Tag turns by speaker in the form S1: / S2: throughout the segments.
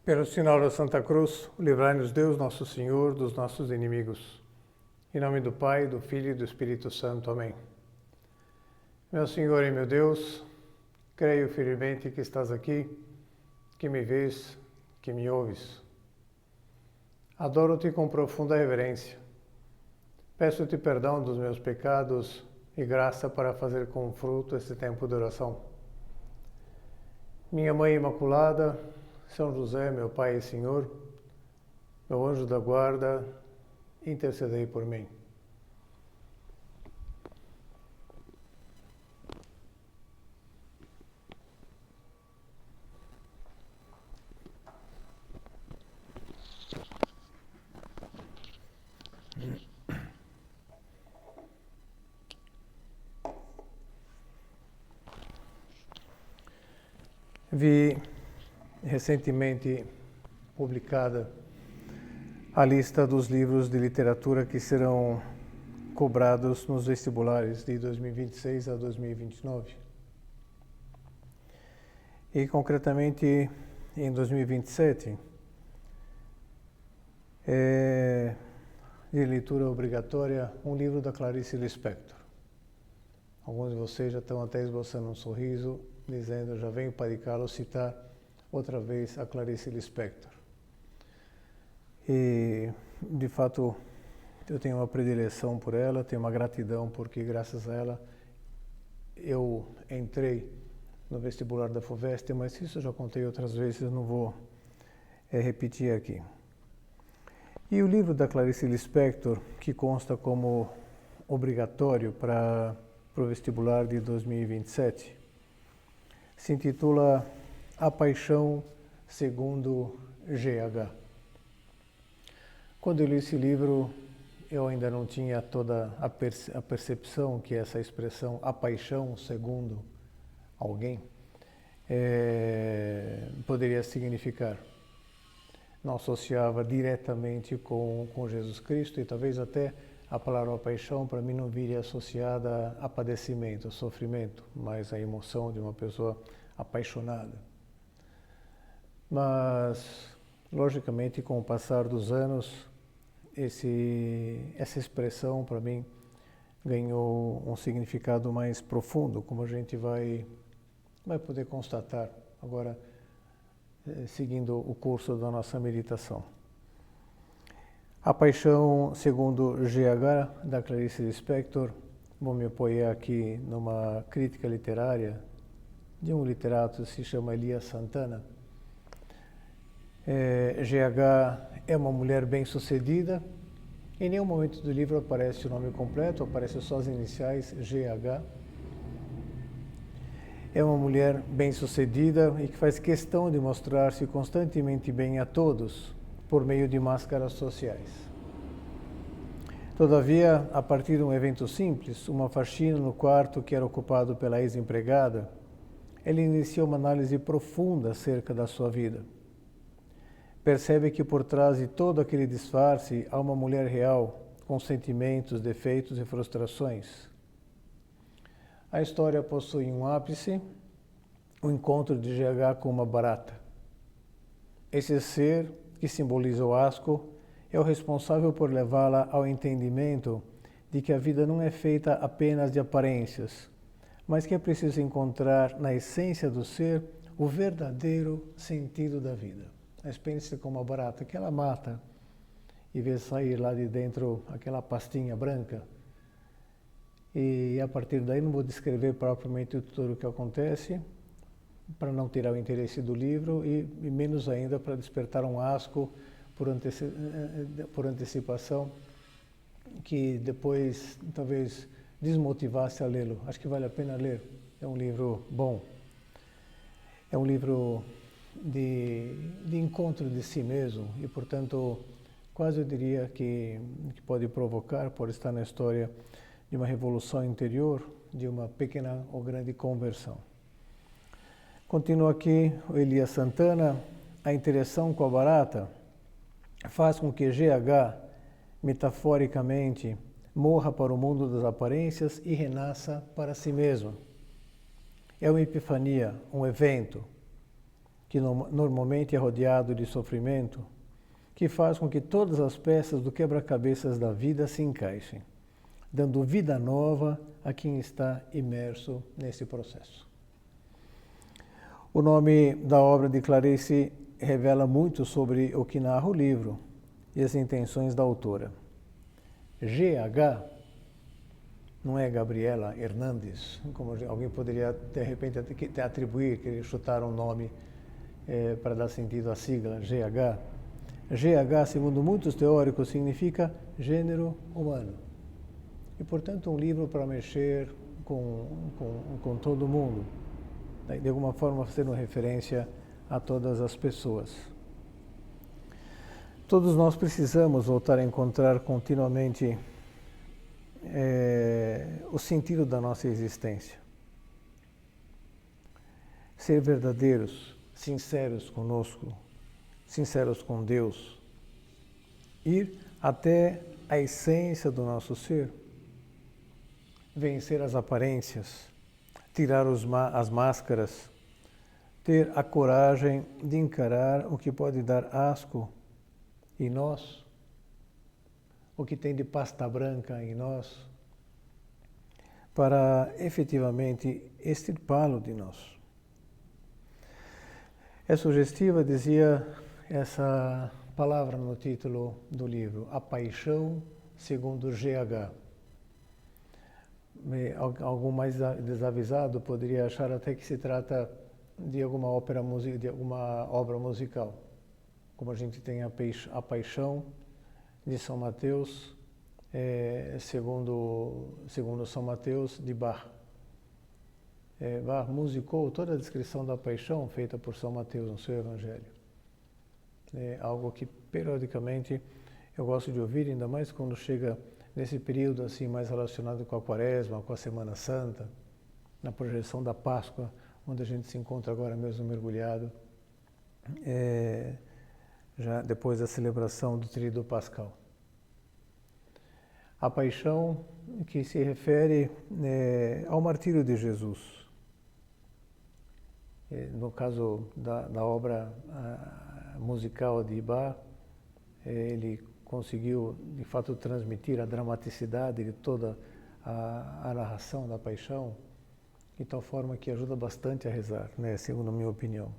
S1: Pelo sinal da Santa Cruz, livrai-nos Deus, nosso Senhor, dos nossos inimigos. Em nome do Pai, do Filho e do Espírito Santo. Amém. Meu Senhor e meu Deus, creio firmemente que estás aqui, que me vês, que me ouves. Adoro-te com profunda reverência. Peço-te perdão dos meus pecados e graça para fazer com fruto esse tempo de oração. Minha Mãe Imaculada, São José, meu Pai e Senhor, meu anjo da guarda, intercedei por mim. Vi recentemente publicada a lista dos livros de literatura que serão cobrados nos vestibulares de 2026 a 2029. E concretamente em 2027 é de leitura obrigatória um livro da Clarice Lispector. Alguns de vocês já estão até esboçando um sorriso, dizendo, já venho para Carlos citar outra vez a Clarice Lispector. E, de fato, eu tenho uma predileção por ela, tenho uma gratidão, porque graças a ela eu entrei no vestibular da FUVEST, mas isso eu já contei outras vezes, não vou repetir aqui. E o livro da Clarice Lispector, que consta como obrigatório para o vestibular de 2027, se intitula A Paixão segundo GH. Quando eu li esse livro, eu ainda não tinha toda a percepção que essa expressão, a paixão segundo alguém, poderia significar. Não associava diretamente com Jesus Cristo, e talvez até a palavra paixão para mim não viria associada a padecimento, a sofrimento, mas a emoção de uma pessoa apaixonada. Mas, logicamente, com o passar dos anos, essa expressão para mim ganhou um significado mais profundo, como a gente vai poder constatar agora, seguindo o curso da nossa meditação. A Paixão segundo GH, da Clarice Lispector, vou me apoiar aqui numa crítica literária de um literato que se chama Elias Santana. GH é uma mulher bem-sucedida. Em nenhum momento do livro aparece o nome completo, aparecem só as iniciais GH. É uma mulher bem-sucedida e que faz questão de mostrar-se constantemente bem a todos, por meio de máscaras sociais. Todavia, a partir de um evento simples, uma faxina no quarto que era ocupado pela ex-empregada, ela inicia uma análise profunda acerca da sua vida. Percebe que por trás de todo aquele disfarce há uma mulher real, com sentimentos, defeitos e frustrações. A história possui um ápice, o encontro de GH com uma barata. Esse ser, que simboliza o asco, é o responsável por levá-la ao entendimento de que a vida não é feita apenas de aparências, mas que é preciso encontrar na essência do ser o verdadeiro sentido da vida. A experiência como a barata, que ela mata e vê sair lá de dentro aquela pastinha branca. E a partir daí não vou descrever propriamente tudo o que acontece, para não tirar o interesse do livro e menos ainda para despertar um asco por antecipação que depois talvez desmotivasse a lê-lo. Acho que vale a pena ler. É um livro bom. É um livro de encontro de si mesmo e, portanto, quase eu diria que pode provocar, por estar na história de uma revolução interior, de uma pequena ou grande conversão. Continua aqui o Elias Santana. A interação com a barata faz com que GH, metaforicamente, morra para o mundo das aparências e renasça para si mesmo. É uma epifania, um evento. que normalmente é rodeado de sofrimento, que faz com que todas as peças do quebra-cabeças da vida se encaixem, dando vida nova a quem está imerso nesse processo. O nome da obra de Clarice revela muito sobre o que narra o livro e as intenções da autora. GH não é Gabriela Hernandes, como alguém poderia de repente atribuir, querer chutar um nome para dar sentido à sigla GH. GH, segundo muitos teóricos, significa gênero humano. E, portanto, um livro para mexer com todo mundo, de alguma forma fazendo referência a todas as pessoas. Todos nós precisamos voltar a encontrar continuamente o sentido da nossa existência. Ser verdadeiros, sinceros conosco, sinceros com Deus, ir até a essência do nosso ser, vencer as aparências, tirar as máscaras, ter a coragem de encarar o que pode dar asco em nós, o que tem de pasta branca em nós, para efetivamente extirpá-lo de nós. É sugestiva, dizia essa palavra no título do livro, A Paixão segundo GH. Algum mais desavisado poderia achar até que se trata de alguma obra musical, como a gente tem a Paixão de São Mateus, segundo São Mateus de Bach. Bach musicou toda a descrição da paixão feita por São Mateus no seu Evangelho. É algo que periodicamente eu gosto de ouvir, ainda mais quando chega nesse período assim mais relacionado com a Quaresma, com a Semana Santa, na projeção da Páscoa, onde a gente se encontra agora mesmo mergulhado, já depois da celebração do Tríduo Pascal. A paixão que se refere ao martírio de Jesus. No caso da obra musical de Bach, ele conseguiu, de fato, transmitir a dramaticidade de toda a narração da paixão, de tal forma que ajuda bastante a rezar, segundo a minha opinião.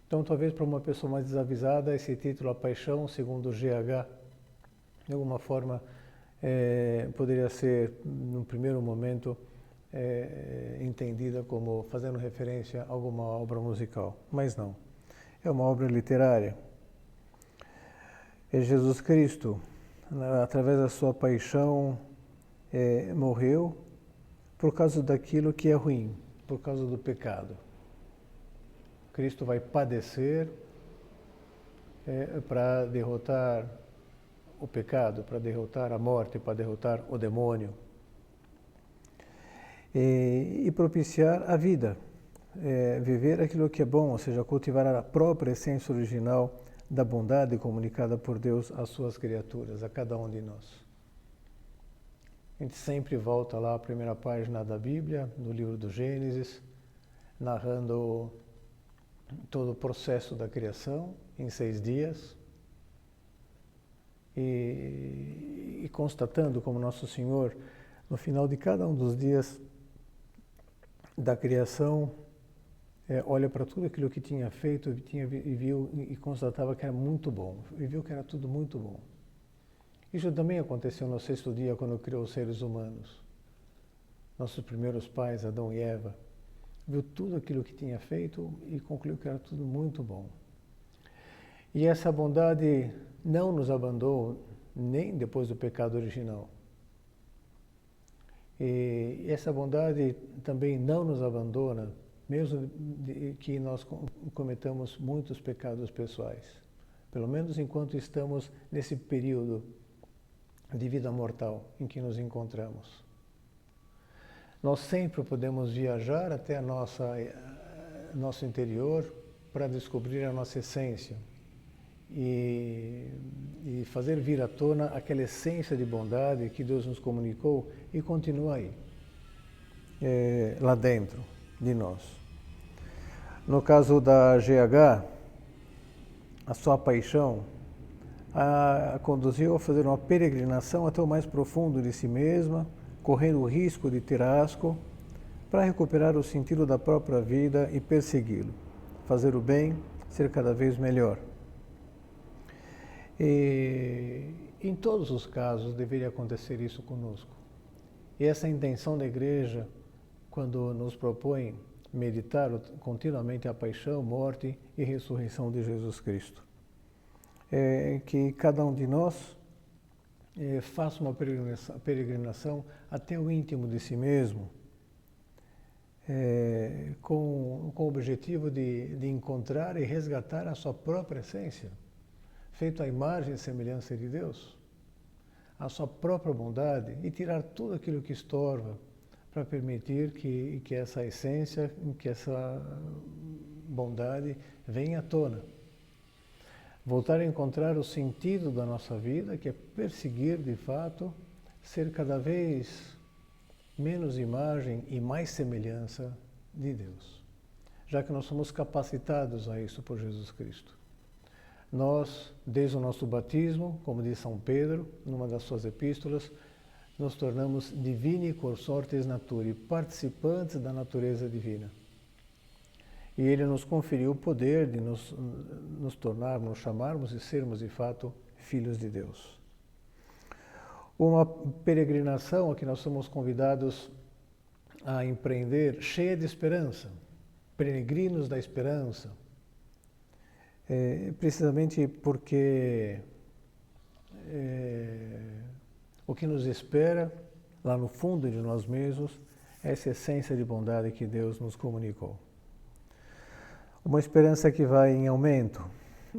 S1: Então, talvez para uma pessoa mais desavisada, esse título, A Paixão, segundo GH, de alguma forma, poderia ser, num primeiro momento, entendida como fazendo referência a alguma obra musical, mas não. É uma obra literária. Jesus Cristo, através da sua paixão, morreu por causa daquilo que é ruim, por causa do pecado. Cristo vai padecer para derrotar o pecado, para derrotar a morte, para derrotar o demônio e propiciar a vida, viver aquilo que é bom, ou seja, cultivar a própria essência original da bondade comunicada por Deus às suas criaturas, a cada um de nós. A gente sempre volta lá à primeira página da Bíblia, no livro do Gênesis, narrando todo o processo da criação em 6 dias e constatando como Nosso Senhor, no final de cada um dos dias da criação, olha para tudo aquilo que tinha feito e viu e constatava que era muito bom, e viu que era tudo muito bom. Isso também aconteceu no 6º dia, quando criou os seres humanos. Nossos primeiros pais, Adão e Eva, viu tudo aquilo que tinha feito e concluiu que era tudo muito bom. E essa bondade não nos abandonou nem depois do pecado original. E essa bondade também não nos abandona, mesmo que nós cometamos muitos pecados pessoais. Pelo menos enquanto estamos nesse período de vida mortal em que nos encontramos. Nós sempre podemos viajar até nosso interior para descobrir a nossa essência e fazer vir à tona aquela essência de bondade que Deus nos comunicou e continua aí, lá dentro de nós. No caso da GH, a sua paixão a conduziu a fazer uma peregrinação até o mais profundo de si mesma, correndo o risco de ter asco, para recuperar o sentido da própria vida e persegui-lo, fazer o bem, ser cada vez melhor. E em todos os casos deveria acontecer isso conosco. E essa intenção da Igreja, quando nos propõe meditar continuamente a paixão, morte e ressurreição de Jesus Cristo, é que cada um de nós faça uma peregrinação até o íntimo de si mesmo, com o objetivo de encontrar e resgatar a sua própria essência, feito à imagem e semelhança de Deus, a sua própria bondade, e tirar tudo aquilo que estorva para permitir que essa essência, que essa bondade venha à tona. Voltar a encontrar o sentido da nossa vida, que é perseguir, de fato, ser cada vez menos imagem e mais semelhança de Deus, já que nós somos capacitados a isso por Jesus Cristo. Nós, desde o nosso batismo, como diz São Pedro, numa das suas epístolas, nos tornamos divini consortes naturae, participantes da natureza divina. E Ele nos conferiu o poder de nos tornarmos, nos chamarmos e sermos, de fato, filhos de Deus. Uma peregrinação a que nós somos convidados a empreender, cheia de esperança, peregrinos da esperança, precisamente porque o que nos espera lá no fundo de nós mesmos é essa essência de bondade que Deus nos comunicou. Uma esperança que vai em aumento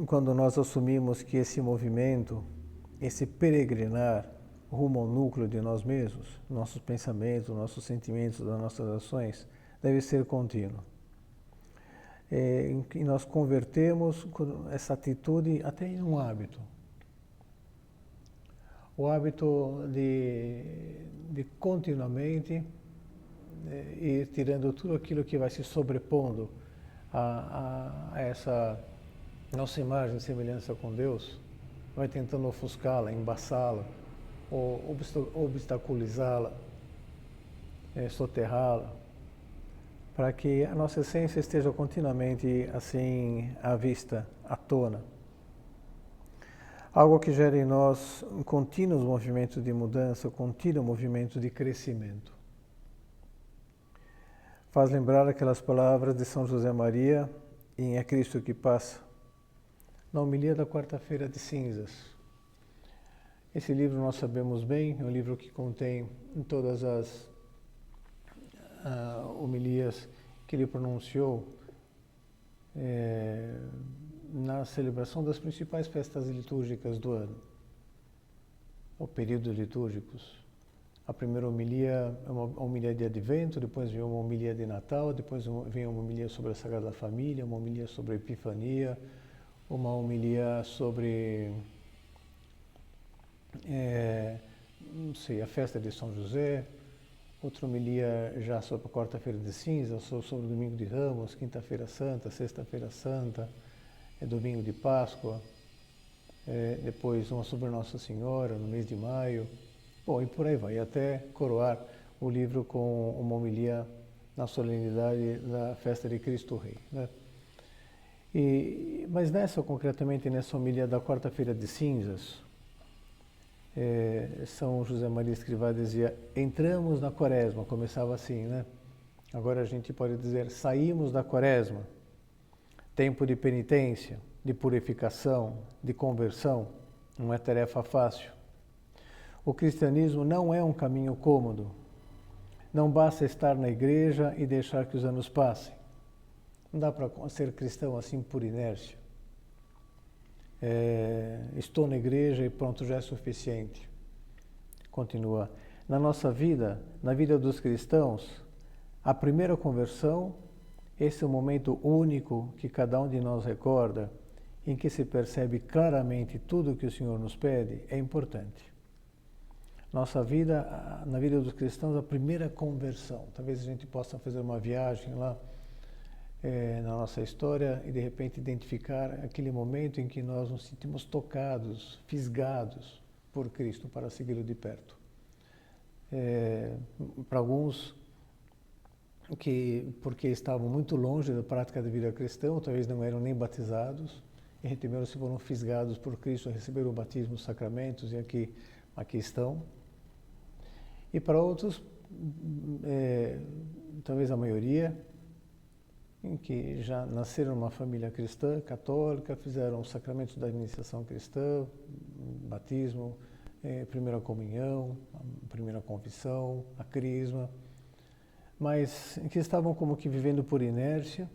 S1: quando nós assumimos que esse movimento, esse peregrinar rumo ao núcleo de nós mesmos, nossos pensamentos, nossos sentimentos, das nossas ações, deve ser contínuo. E nós convertemos essa atitude até em um hábito. O hábito de continuamente ir tirando tudo aquilo que vai se sobrepondo a essa nossa imagem e semelhança com Deus, vai tentando ofuscá-la, embaçá-la, ou obstaculizá-la, soterrá-la, para que a nossa essência esteja continuamente assim à vista, à tona. Algo que gera em nós um contínuo movimento de mudança, um contínuo movimento de crescimento. Faz lembrar aquelas palavras de São José Maria em É Cristo que Passa, na homilia da quarta-feira de cinzas. Esse livro nós sabemos bem, é um livro que contém todas as homilias que ele pronunciou na celebração das principais festas litúrgicas do ano, ou períodos litúrgicos. A primeira homilia é uma homilia de Advento, depois vem uma homilia de Natal, depois vem uma homilia sobre a Sagrada Família, uma homilia sobre a Epifania, uma homilia sobre a festa de São José, outra homilia já sobre a quarta-feira de cinzas, sobre o domingo de Ramos, quinta-feira santa, sexta-feira santa, domingo de Páscoa, depois uma sobre Nossa Senhora no mês de maio. Bom, e por aí vai, até coroar o livro com uma homilia na solenidade da festa de Cristo Rei, né? Mas concretamente nessa homilia da quarta-feira de cinzas, São José Maria Escrivá dizia: entramos na quaresma, começava assim, né? Agora a gente pode dizer: saímos da quaresma, tempo de penitência, de purificação, de conversão, não é tarefa fácil. O cristianismo não é um caminho cômodo. Não basta estar na igreja e deixar que os anos passem. Não dá para ser cristão assim por inércia. Estou na igreja e pronto, já é suficiente. Continua. Na nossa vida, na vida dos cristãos, a primeira conversão, esse é o momento único que cada um de nós recorda, em que se percebe claramente tudo o que o Senhor nos pede, é importante. Nossa vida, na vida dos cristãos, a primeira conversão. Talvez a gente possa fazer uma viagem lá na nossa história e de repente identificar aquele momento em que nós nos sentimos tocados, fisgados por Cristo para segui-lo de perto. Para alguns porque estavam muito longe da prática da vida cristã, ou talvez não eram nem batizados, e se foram fisgados por Cristo, receberam o batismo, os sacramentos, e aqui estão. E para outros, talvez a maioria, em que já nasceram numa família cristã, católica, fizeram os sacramentos da iniciação cristã, batismo, primeira comunhão, primeira confissão, a crisma, mas que estavam como que vivendo por inércia,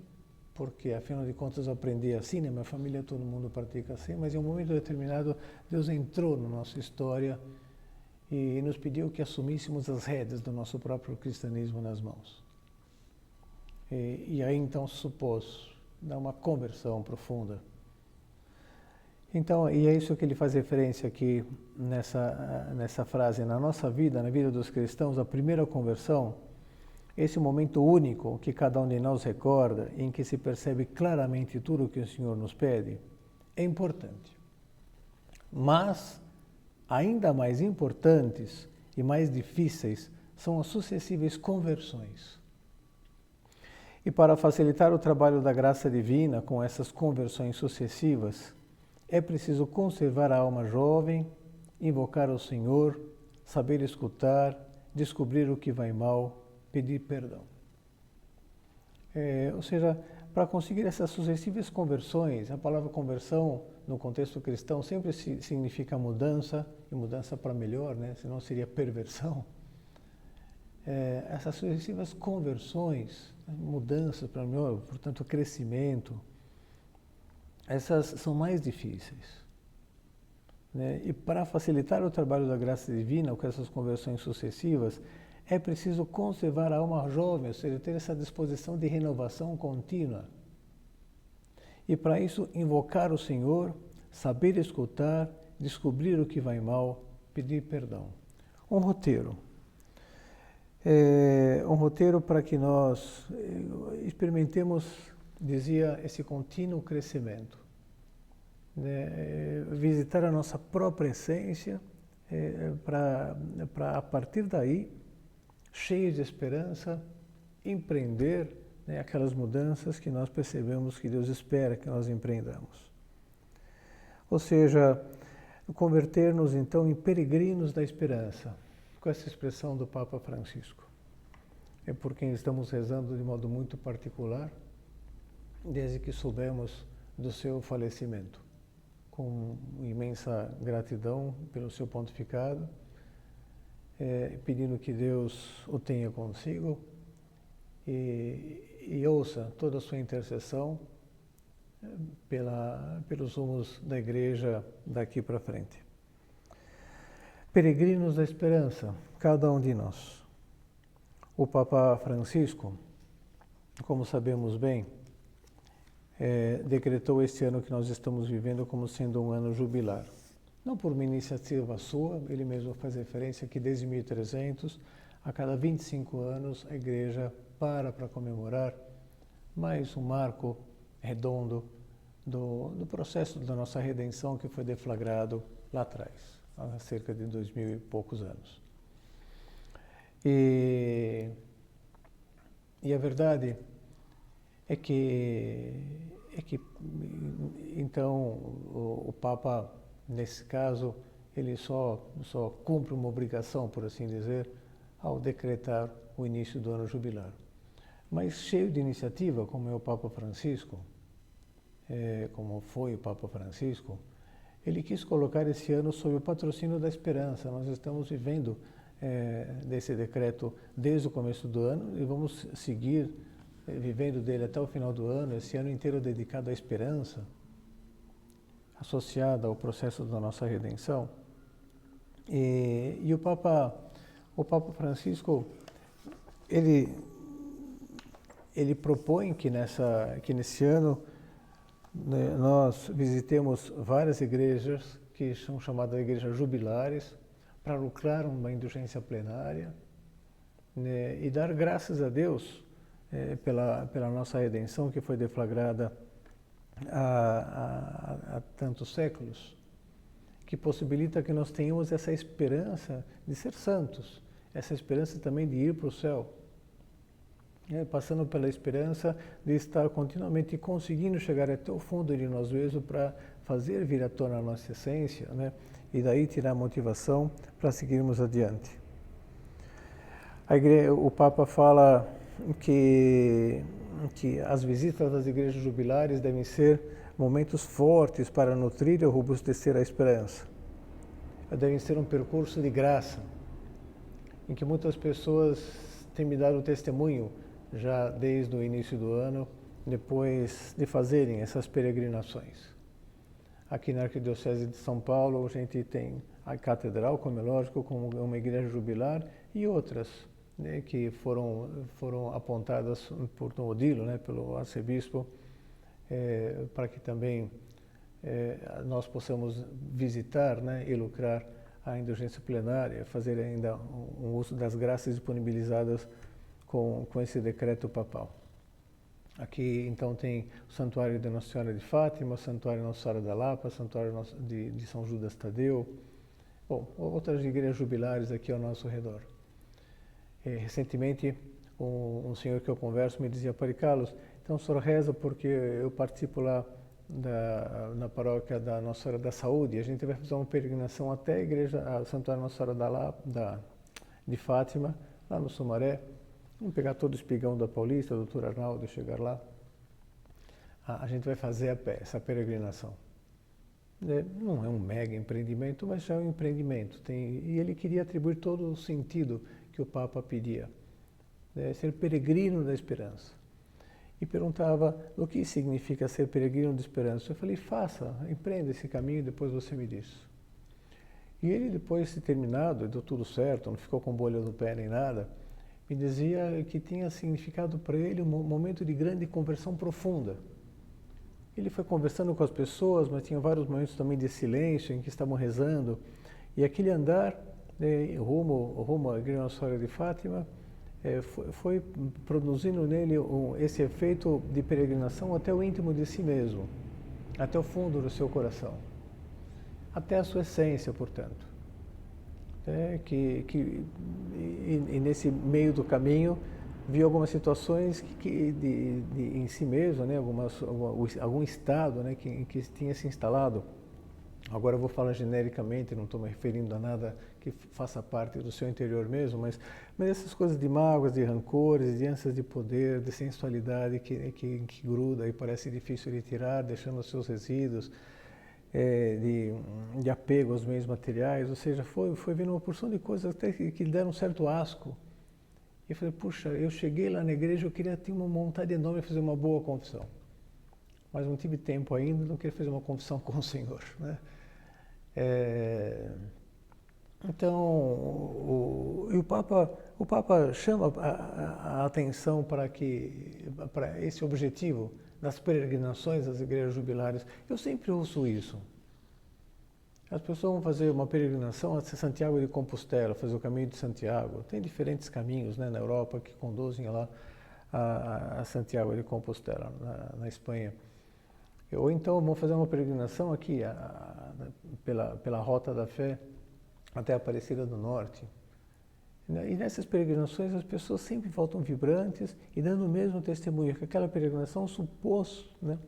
S1: porque afinal de contas eu aprendi assim, né? Minha família, todo mundo pratica assim, mas em um momento determinado Deus entrou na nossa história e nos pediu que assumíssemos as rédeas do nosso próprio cristianismo nas mãos. E aí então se supôs dar uma conversão profunda. Então, e é isso que ele faz referência aqui nessa frase. Na nossa vida, na vida dos cristãos, a primeira conversão, esse momento único que cada um de nós recorda, em que se percebe claramente tudo o que o Senhor nos pede, é importante. Mas, ainda mais importantes e mais difíceis são as sucessivas conversões. E para facilitar o trabalho da graça divina com essas conversões sucessivas, é preciso conservar a alma jovem, invocar o Senhor, saber escutar, descobrir o que vai mal, pedir perdão. Ou seja, para conseguir essas sucessivas conversões, a palavra conversão no contexto cristão sempre significa mudança, e mudança para melhor, né? Senão seria perversão. Essas sucessivas conversões, mudanças para melhor, portanto crescimento, essas são mais difíceis. Né? E para facilitar o trabalho da graça divina com essas conversões sucessivas, é preciso conservar a alma jovem, ou seja, ter essa disposição de renovação contínua. E para isso, invocar o Senhor, saber escutar, descobrir o que vai mal, pedir perdão. Um roteiro. Um roteiro para que nós experimentemos, dizia, esse contínuo crescimento. Visitar a nossa própria essência, para a partir daí, cheios de esperança, empreender aquelas mudanças que nós percebemos que Deus espera que nós empreendamos. Ou seja, converter-nos então em peregrinos da esperança, com essa expressão do Papa Francisco. É por quem estamos rezando de modo muito particular, desde que soubemos do seu falecimento, com imensa gratidão pelo seu pontificado, pedindo que Deus o tenha consigo e ouça toda a sua intercessão pelos rumos da Igreja daqui para frente. Peregrinos da esperança, cada um de nós. O Papa Francisco, como sabemos bem, decretou este ano que nós estamos vivendo como sendo um ano jubilar. Não por uma iniciativa sua, ele mesmo faz referência que desde 1300, a cada 25 anos, a Igreja para comemorar mais um marco redondo do processo da nossa redenção que foi deflagrado lá atrás, há cerca de 2000 e poucos anos. E a verdade é que então o Papa, nesse caso, ele só cumpre uma obrigação, por assim dizer, ao decretar o início do ano jubilar. Mas cheio de iniciativa, como é o Papa Francisco, como foi o Papa Francisco, ele quis colocar esse ano sob o patrocínio da esperança. Nós estamos vivendo desse decreto desde o começo do ano e vamos seguir vivendo dele até o final do ano, esse ano inteiro dedicado à esperança, associada ao processo da nossa redenção. E o Papa Francisco, ele propõe que nesse ano nós visitemos várias igrejas que são chamadas igrejas jubilares para lucrar uma indulgência plenária, né, e dar graças a Deus pela nossa redenção, que foi deflagrada há tantos séculos, que possibilita que nós tenhamos essa esperança de ser santos, essa esperança também de ir para o céu, passando pela esperança de estar continuamente conseguindo chegar até o fundo de nós mesmos para fazer vir à tona a nossa essência, né? E daí tirar motivação para seguirmos adiante. O Papa fala que as visitas às igrejas jubilares devem ser momentos fortes para nutrir e robustecer a esperança. Devem ser um percurso de graça, em que muitas pessoas têm me dado testemunho já desde o início do ano, depois de fazerem essas peregrinações. Aqui na Arquidiocese de São Paulo, a gente tem a Catedral, como é lógico, como uma igreja jubilar, e outras, né, que foram apontadas por Odilo, né, pelo arcebispo, para que também nós possamos visitar, né, e lucrar a indulgência plenária, fazer ainda um uso das graças disponibilizadas com esse decreto papal. Aqui, então, tem o Santuário de Nossa Senhora de Fátima, o Santuário Nossa Senhora da Lapa, o Santuário de São Judas Tadeu, bom, outras igrejas jubilares aqui ao nosso redor. Recentemente, um senhor que eu converso me dizia: Padre Carlos, então o senhor reza porque eu participo lá na paróquia da Nossa Senhora da Saúde, e a gente vai fazer uma peregrinação até a igreja, a Santuário Nossa Senhora de Fátima, lá no Sumaré. Vamos pegar todo o espigão da Paulista, o Dr. Arnaldo, chegar lá. A gente vai fazer a pé essa peregrinação. Não é um mega empreendimento, mas já é um empreendimento. E ele queria atribuir todo o sentido que o Papa pedia, ser peregrino da esperança. E perguntava o que significa ser peregrino da esperança. Eu falei: faça, empreenda esse caminho e depois você me diz. E ele, depois de terminado, deu tudo certo, não ficou com bolha no pé nem nada, me dizia que tinha significado para ele um momento de grande conversão profunda. Ele foi conversando com as pessoas, mas tinha vários momentos também de silêncio em que estavam rezando. E aquele andar rumo à Igreja Nossa Senhora de Fátima foi produzindo nele esse efeito de peregrinação até o íntimo de si mesmo, até o fundo do seu coração, até a sua essência, portanto. E nesse meio do caminho viu algumas situações em si mesmo, né, algum estado, né, em que tinha se instalado. Agora eu vou falar genericamente, não estou me referindo a nada que faça parte do seu interior mesmo, mas essas coisas de mágoas, de rancores, de ânsias de poder, de sensualidade que gruda e parece difícil de tirar, deixando os seus resíduos, de apego aos meios materiais, ou seja, foi vindo uma porção de coisas até que deram um certo asco. E eu falei: puxa, eu cheguei lá na igreja, eu queria ter uma vontade enorme de fazer uma boa confissão, mas não tive tempo ainda, não queria fazer uma confissão com o Senhor, né? Então, o Papa chama a atenção para esse objetivo das peregrinações às igrejas jubilares. Eu sempre ouço isso. As pessoas vão fazer uma peregrinação a Santiago de Compostela, fazer o caminho de Santiago. Tem diferentes caminhos, né, na Europa que conduzem lá a Santiago de Compostela, na Espanha. Ou então vão fazer uma peregrinação aqui, pela Rota da Fé, até a Aparecida do Norte. E nessas peregrinações as pessoas sempre voltam vibrantes e dando o mesmo testemunho, que aquela peregrinação supôs, né,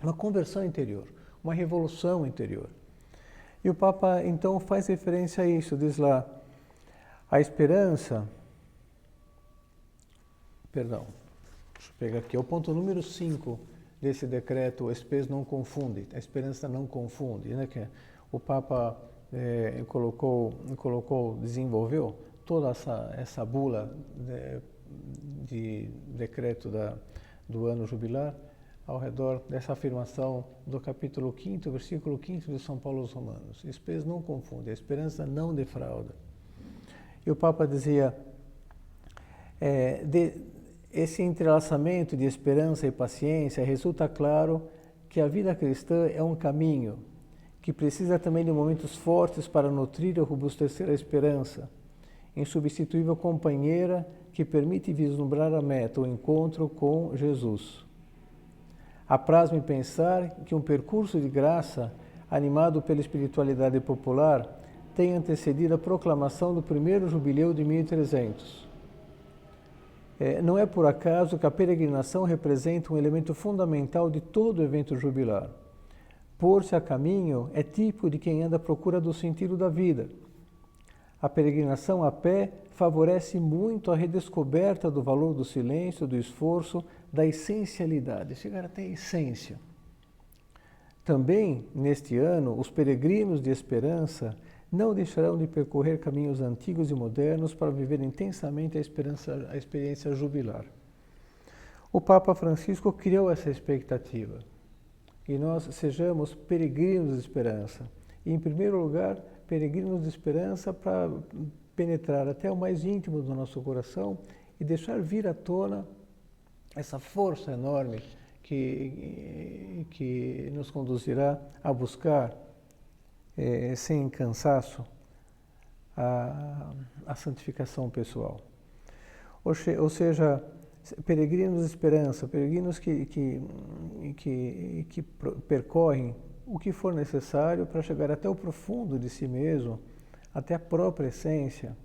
S1: uma conversão interior, uma revolução interior. E o Papa então faz referência a isso, diz lá: a esperança, deixa eu pegar aqui, é o ponto número 5 desse decreto, espes non confunde, a esperança não confunde, né, que o Papa desenvolveu toda essa bula de decreto do ano jubilar ao redor dessa afirmação do capítulo 5º, versículo 5º de São Paulo aos Romanos. Espes não confunde, a esperança não defrauda. E o Papa dizia, esse entrelaçamento de esperança e paciência resulta claro que a vida cristã é um caminho que precisa também de momentos fortes para nutrir e robustecer a esperança, insubstituível companheira que permite vislumbrar a meta, o encontro com Jesus. Apraz-me pensar que um percurso de graça, animado pela espiritualidade popular, tem antecedido a proclamação do primeiro jubileu de 1300. Não é por acaso que a peregrinação representa um elemento fundamental de todo evento jubilar. Pôr-se a caminho é típico de quem anda à procura do sentido da vida. A peregrinação a pé favorece muito a redescoberta do valor do silêncio, do esforço, da essencialidade, chegar até a essência. Também, neste ano, os peregrinos de esperança não deixarão de percorrer caminhos antigos e modernos para viver intensamente a experiência jubilar. O Papa Francisco criou essa expectativa, que nós sejamos peregrinos de esperança. E, em primeiro lugar, peregrinos de esperança para penetrar até o mais íntimo do nosso coração e deixar vir à tona essa força enorme que nos conduzirá a buscar, sem cansaço, a santificação pessoal. Ou seja, peregrinos de esperança, peregrinos que percorrem o que for necessário para chegar até o profundo de si mesmo, até a própria essência,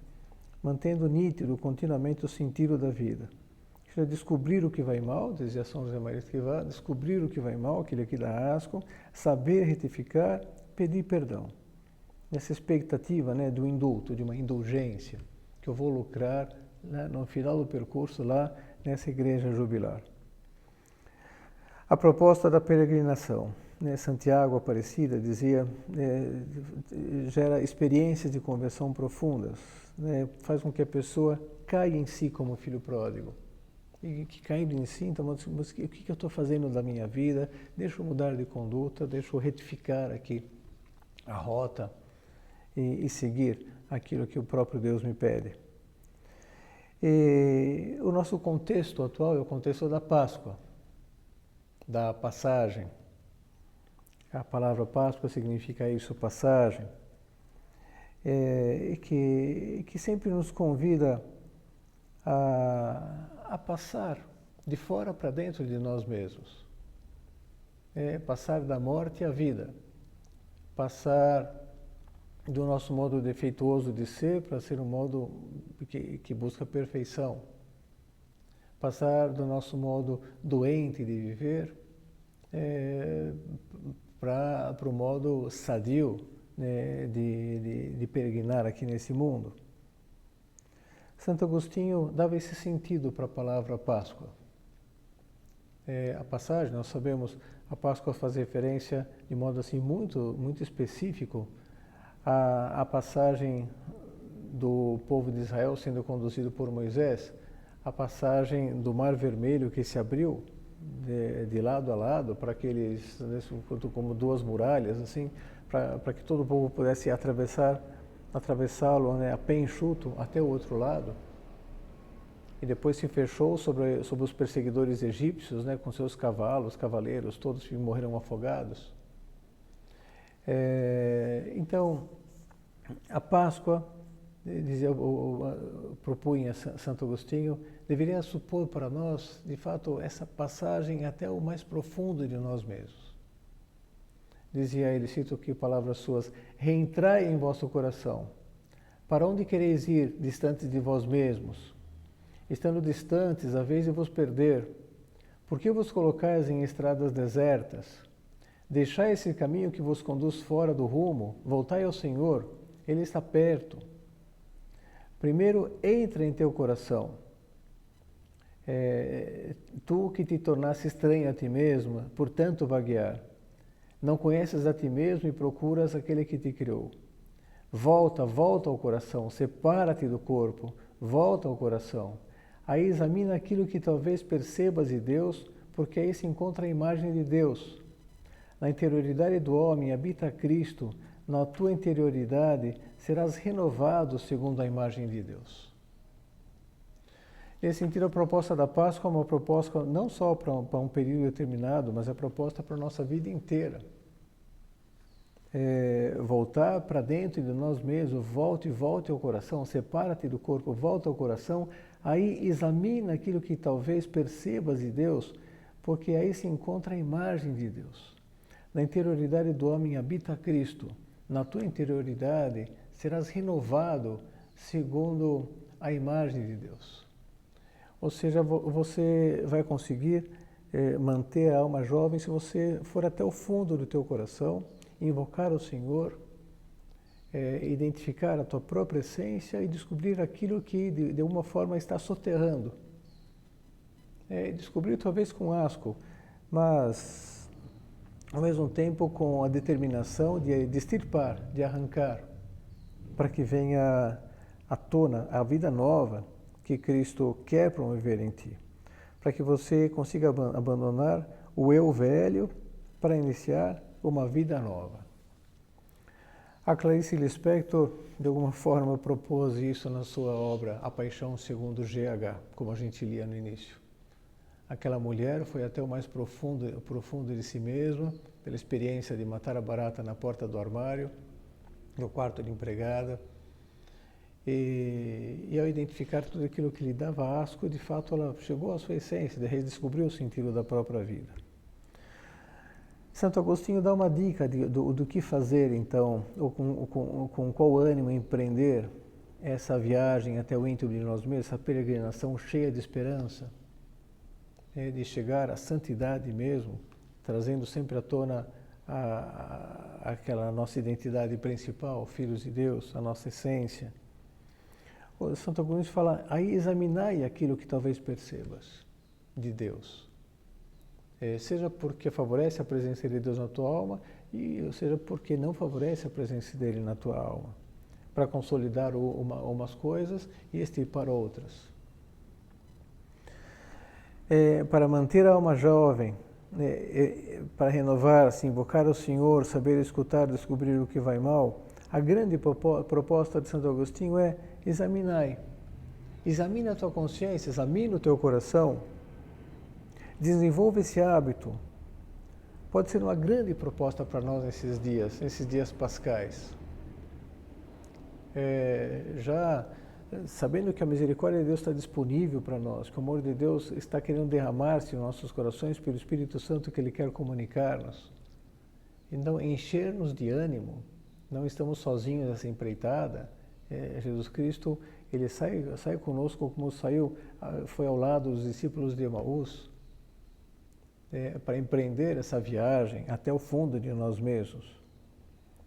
S1: mantendo nítido continuamente o sentido da vida. Descobrir o que vai mal, dizia São José Maria Escrivá, descobrir o que vai mal, aquilo que dá asco, saber retificar, pedir perdão. Nessa expectativa, né, do indulto, de uma indulgência, que eu vou lucrar, né, no final do percurso lá nessa igreja jubilar. A proposta da peregrinação. Santiago Aparecida dizia, gera experiências de conversão profundas, faz com que a pessoa caia em si como filho pródigo. E que caindo em si, então, mas o que eu estou fazendo da minha vida? Deixa eu mudar de conduta, deixa eu retificar aqui a rota e seguir aquilo que o próprio Deus me pede. E o nosso contexto atual é o contexto da Páscoa, da passagem. A palavra Páscoa significa isso, passagem, e que sempre nos convida a passar de fora para dentro de nós mesmos. Passar da morte à vida, passar do nosso modo defeituoso de ser para ser um modo que busca perfeição, passar do nosso modo doente de viver para o modo sadio, né, de peregrinar aqui nesse mundo. Santo Agostinho dava esse sentido para a palavra Páscoa. A passagem, nós sabemos, a Páscoa faz referência de modo assim muito, muito específico à passagem do povo de Israel sendo conduzido por Moisés, a passagem do Mar Vermelho que se abriu de lado a lado para que eles, como duas muralhas, assim, para que todo o povo pudesse atravessá-lo, né, a pé enxuto até o outro lado. E depois se fechou sobre os perseguidores egípcios, né, com seus cavalos, cavaleiros, todos que morreram afogados. Então, a Páscoa, propunha Santo Agostinho, deveria supor para nós, de fato, essa passagem até o mais profundo de nós mesmos. Dizia ele, cito aqui palavras suas, reentrai em vosso coração. Para onde quereis ir, distantes de vós mesmos? Estando distantes, a vez de vos perder, por que vos colocais em estradas desertas? Deixai esse caminho que vos conduz fora do rumo, voltai ao Senhor, Ele está perto. Primeiro, entra em teu coração. Tu que te tornaste estranho a ti mesma, por tanto vaguear. Não conheces a ti mesmo e procuras aquele que te criou. Volta ao coração, separa-te do corpo, volta ao coração. Aí examina aquilo que talvez percebas de Deus, porque aí se encontra a imagem de Deus. Na interioridade do homem habita Cristo, na tua interioridade serás renovado segundo a imagem de Deus. Nesse sentido, a proposta da Páscoa é uma proposta não só para um período determinado, mas é proposta para a nossa vida inteira. voltar para dentro de nós mesmos, volte ao coração, separa-te do corpo, volta ao coração, aí examina aquilo que talvez percebas de Deus, porque aí se encontra a imagem de Deus. Na interioridade do homem habita Cristo. Na tua interioridade serás renovado segundo a imagem de Deus. Ou seja, você vai conseguir manter a alma jovem se você for até o fundo do teu coração, invocar o Senhor, identificar a tua própria essência e descobrir aquilo que de alguma forma está soterrando. Descobrir talvez com asco, mas ao mesmo tempo com a determinação de extirpar, de arrancar, para que venha à tona a vida nova que Cristo quer promover em ti, para que você consiga abandonar o eu velho para iniciar uma vida nova. A Clarice Lispector, de alguma forma, propôs isso na sua obra A Paixão segundo GH, como a gente lia no início. Aquela mulher foi até o mais profundo de si mesma, pela experiência de matar a barata na porta do armário, no quarto de empregada, e ao identificar tudo aquilo que lhe dava asco, de fato ela chegou à sua essência, redescobriu o sentido da própria vida. Santo Agostinho dá uma dica do que fazer então, ou com qual ânimo empreender essa viagem até o íntimo de nós mesmos, essa peregrinação cheia de esperança, de chegar à santidade mesmo, trazendo sempre à tona aquela nossa identidade principal, filhos de Deus, a nossa essência. O Santo Agostinho fala, aí examinai aquilo que talvez percebas de Deus. Seja porque favorece a presença de Deus na tua alma, ou seja porque não favorece a presença dele na tua alma, para consolidar umas coisas e extirpar outras. Para manter a alma jovem, para renovar, se invocar o Senhor, saber escutar, descobrir o que vai mal, a grande proposta de Santo Agostinho é examinai. Examina a tua consciência, examina o teu coração, desenvolva esse hábito. Pode ser uma grande proposta para nós nesses dias pascais. Já sabendo que a misericórdia de Deus está disponível para nós, que o amor de Deus está querendo derramar-se em nossos corações pelo Espírito Santo que Ele quer comunicar-nos. Então, encher-nos de ânimo, não estamos sozinhos nessa empreitada. Jesus Cristo, Ele sai conosco como foi ao lado dos discípulos de Emaús, para empreender essa viagem até o fundo de nós mesmos.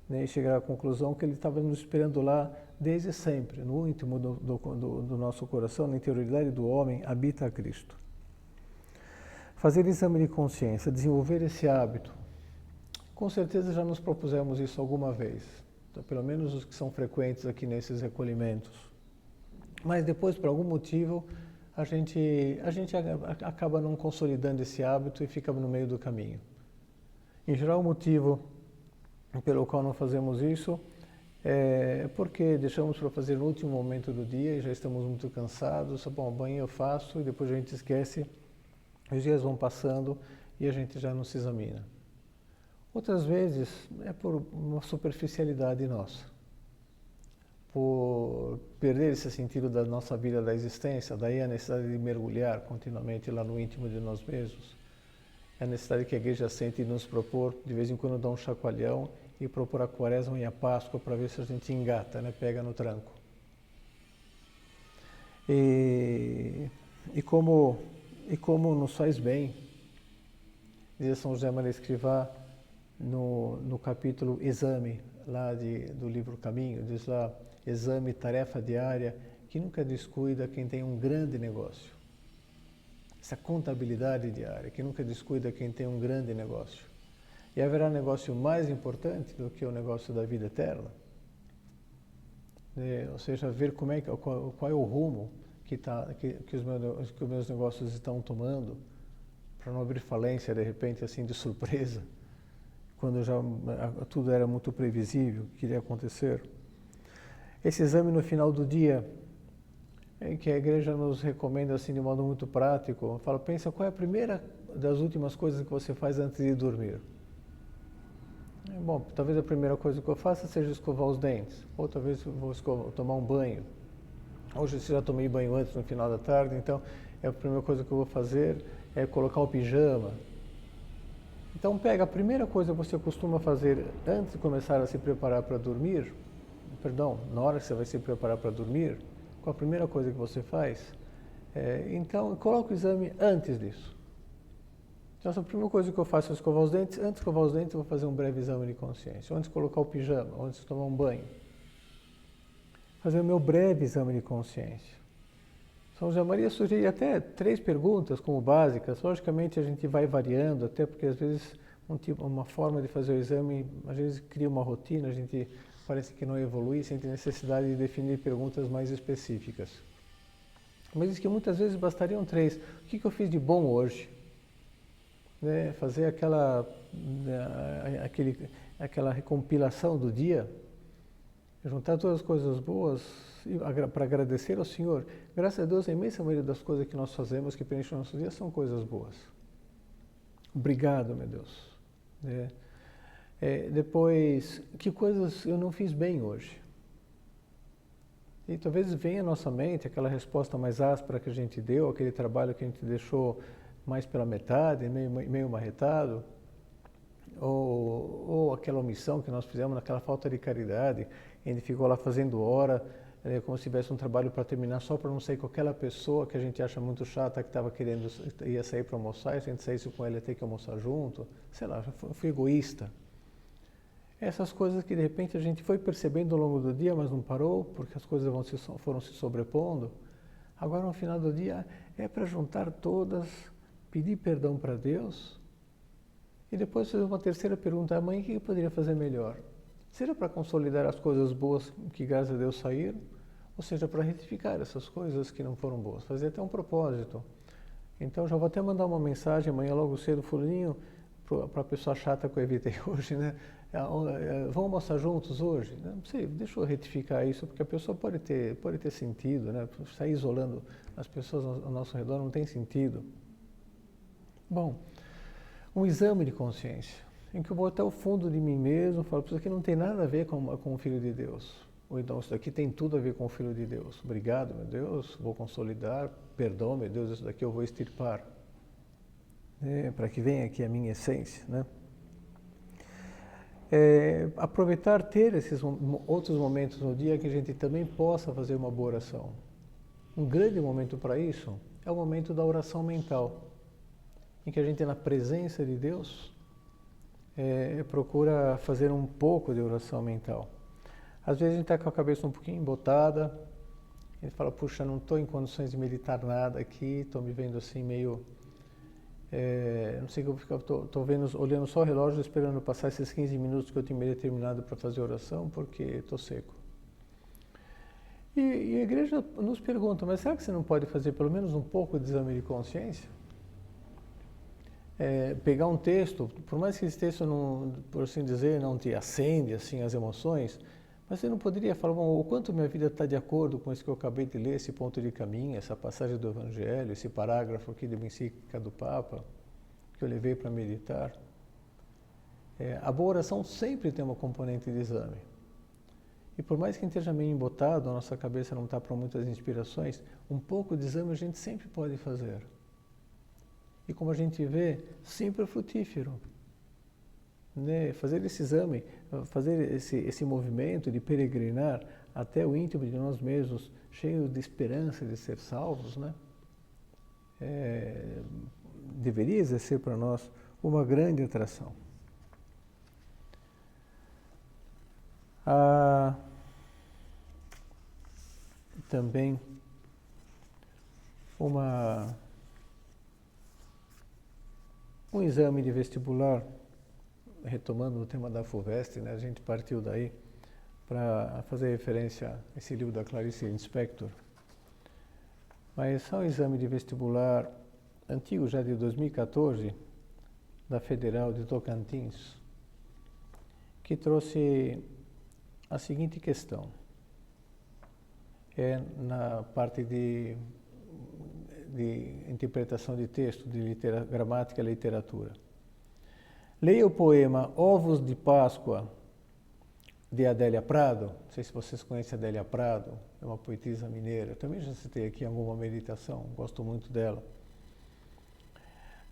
S1: E chegar à conclusão que Ele estava nos esperando lá desde sempre, no íntimo do nosso coração, na interioridade do homem, habita Cristo. Fazer exame de consciência, desenvolver esse hábito. Com certeza já nos propusemos isso alguma vez, então, pelo menos os que são frequentes aqui nesses recolhimentos. Mas depois, por algum motivo, a gente acaba não consolidando esse hábito e fica no meio do caminho. Em geral, o motivo pelo qual não fazemos isso é porque deixamos para fazer no último momento do dia e já estamos muito cansados. Bom, banho eu faço e depois a gente esquece, os dias vão passando e a gente já não se examina. Outras vezes é por uma superficialidade nossa, por perder esse sentido da nossa vida, da existência, daí a necessidade de mergulhar continuamente lá no íntimo de nós mesmos. É a necessidade que a igreja sente de nos propor, de vez em quando dar um chacoalhão e propor a Quaresma e a Páscoa para ver se a gente engata, pega no tranco. E como nos faz bem, diz São José Maria Escrivá no capítulo Exame, lá do livro Caminho, diz lá, exame, tarefa diária, que nunca descuida quem tem um grande negócio. Essa contabilidade diária, que nunca descuida quem tem um grande negócio. E haverá negócio mais importante do que o negócio da vida eterna? Ou seja, ver qual é o rumo que os meus negócios estão tomando, para não abrir falência de repente, assim, de surpresa, quando já tudo era muito previsível, que iria acontecer. Esse exame no final do dia, que a igreja nos recomenda assim de modo muito prático, fala, pensa qual é a primeira das últimas coisas que você faz antes de dormir. Bom, talvez a primeira coisa que eu faça seja escovar os dentes, ou talvez eu vou tomar um banho. Hoje eu já tomei banho antes, no final da tarde, então a primeira coisa que eu vou fazer é colocar o pijama. Então pega a primeira coisa que você costuma fazer antes de começar a se preparar para dormir, perdão, na hora que você vai se preparar para dormir, qual a primeira coisa que você faz? Então coloca o exame antes disso. Então a primeira coisa que eu faço é escovar os dentes. Antes de escovar os dentes eu vou fazer um breve exame de consciência. Antes de colocar o pijama, antes de tomar um banho. Fazer o meu breve exame de consciência. São José Maria sugere até 3 perguntas como básicas. Logicamente a gente vai variando, até porque às vezes uma forma de fazer o exame, às vezes cria uma rotina, a gente parece que não evolui, sente necessidade de definir perguntas mais específicas. Mas diz que muitas vezes bastariam 3. O que eu fiz de bom hoje? Né? Fazer aquela recompilação do dia, juntar todas as coisas boas para agradecer ao Senhor. Graças a Deus, a imensa maioria das coisas que nós fazemos, que preenchem o nosso dia, são coisas boas. Obrigado, meu Deus. Depois, que coisas eu não fiz bem hoje? E talvez venha à nossa mente aquela resposta mais áspera que a gente deu, aquele trabalho que a gente deixou mais pela metade, meio marretado, ou aquela omissão que nós fizemos, naquela falta de caridade, a gente ficou lá fazendo hora, como se tivesse um trabalho para terminar só para não sair com aquela pessoa que a gente acha muito chata, que ia sair para almoçar, e se a gente saísse com ela ia ter que almoçar junto, sei lá, fui egoísta. Essas coisas que de repente a gente foi percebendo ao longo do dia, mas não parou, porque as coisas foram se sobrepondo. Agora no final do dia é para juntar todas, pedir perdão para Deus e depois fazer uma terceira pergunta: amanhã o que eu poderia fazer melhor? Seja para consolidar as coisas boas que graças a Deus saíram, ou seja, para retificar essas coisas que não foram boas, fazer até um propósito. Então já vou até mandar uma mensagem amanhã logo cedo, fulaninho, para a pessoa chata que eu evitei hoje, né? Vamos almoçar juntos hoje? Não sei, deixa eu retificar isso, porque a pessoa pode ter sentido, né? Sair isolando as pessoas ao nosso redor não tem sentido. Bom, um exame de consciência, em que eu vou até o fundo de mim mesmo e falo: isso aqui não tem nada a ver com o Filho de Deus. Ou então, isso daqui tem tudo a ver com o Filho de Deus. Obrigado, meu Deus, vou consolidar. Perdão, meu Deus, isso daqui eu vou extirpar. Para que venha aqui a minha essência, né? Aproveitar, ter esses outros momentos no dia que a gente também possa fazer uma boa oração. Um grande momento para isso é o momento da oração mental, em que a gente, na presença de Deus, procura fazer um pouco de oração mental. Às vezes a gente está com a cabeça um pouquinho embotada, a gente fala: puxa, não estou em condições de meditar nada aqui, estou me vendo assim meio... não sei o que eu vou ficar, estou olhando só o relógio, esperando passar esses 15 minutos que eu tinha determinado para fazer oração, porque estou seco. E a igreja nos pergunta: mas será que você não pode fazer pelo menos um pouco de exame de consciência? Pegar um texto, por mais que esse texto, não, por assim dizer, não te acende assim as emoções, mas você não poderia falar: bom, o quanto minha vida está de acordo com isso que eu acabei de ler, esse ponto de caminho, essa passagem do Evangelho, esse parágrafo aqui da encíclica do Papa, que eu levei para meditar. A boa oração sempre tem uma componente de exame. E por mais que esteja meio embotado, a nossa cabeça não está para muitas inspirações, um pouco de exame a gente sempre pode fazer. E como a gente vê, sempre é frutífero. Né? Fazer esse exame, fazer esse movimento de peregrinar até o íntimo de nós mesmos, cheio de esperança de ser salvos, né? Deveria exercer para nós uma grande atração. Também um exame de vestibular, retomando o tema da FUVEST, né? A gente partiu daí para fazer referência a esse livro da Clarice Lispector. Mas é um exame de vestibular antigo, já de 2014, da Federal de Tocantins, que trouxe a seguinte questão. Na parte de interpretação de texto, de gramática e literatura. Leia o poema Ovos de Páscoa, de Adélia Prado. Não sei se vocês conhecem Adélia Prado, é uma poetisa mineira. Eu também já citei aqui em alguma meditação, gosto muito dela.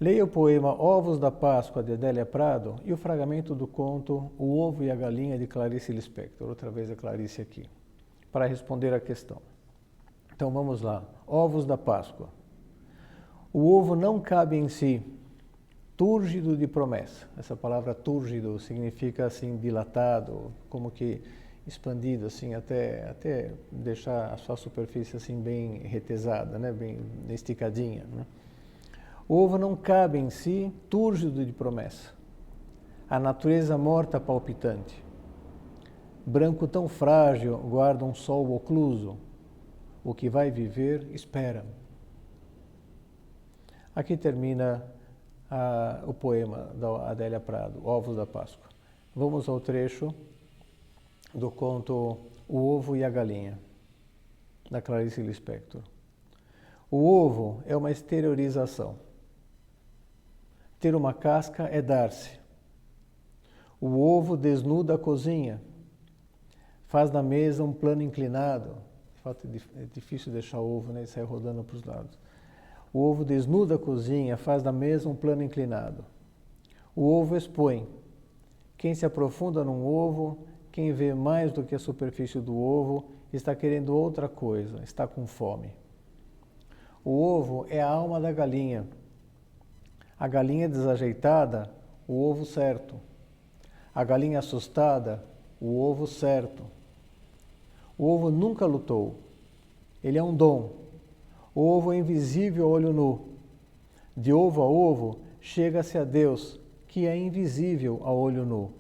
S1: Leia o poema Ovos da Páscoa, de Adélia Prado, e o fragmento do conto O Ovo e a Galinha, de Clarice Lispector. Outra vez a Clarice aqui, para responder à questão. Então vamos lá. Ovos da Páscoa. O ovo não cabe em si, túrgido de promessa. Essa palavra túrgido significa assim dilatado, como que expandido assim até deixar a sua superfície assim bem retesada, né, bem esticadinha, né? O ovo não cabe em si, túrgido de promessa. A natureza morta palpitante. Branco tão frágil guarda um sol ocluso. O que vai viver espera. Aqui termina o poema da Adélia Prado, Ovos da Páscoa. Vamos ao trecho do conto O Ovo e a Galinha, da Clarice Lispector. O ovo é uma exteriorização. Ter uma casca é dar-se. O ovo desnuda a cozinha, faz na mesa um plano inclinado. De fato, é difícil deixar o ovo, né, e sair rodando para os lados. O ovo desnuda a cozinha, faz da mesa um plano inclinado. O ovo expõe. Quem se aprofunda num ovo, quem vê mais do que a superfície do ovo, está querendo outra coisa, está com fome. O ovo é a alma da galinha. A galinha desajeitada, o ovo certo. A galinha assustada, o ovo certo. O ovo nunca lutou. Ele é um dom. O ovo é invisível a olho nu. De ovo a ovo, chega-se a Deus, que é invisível a olho nu.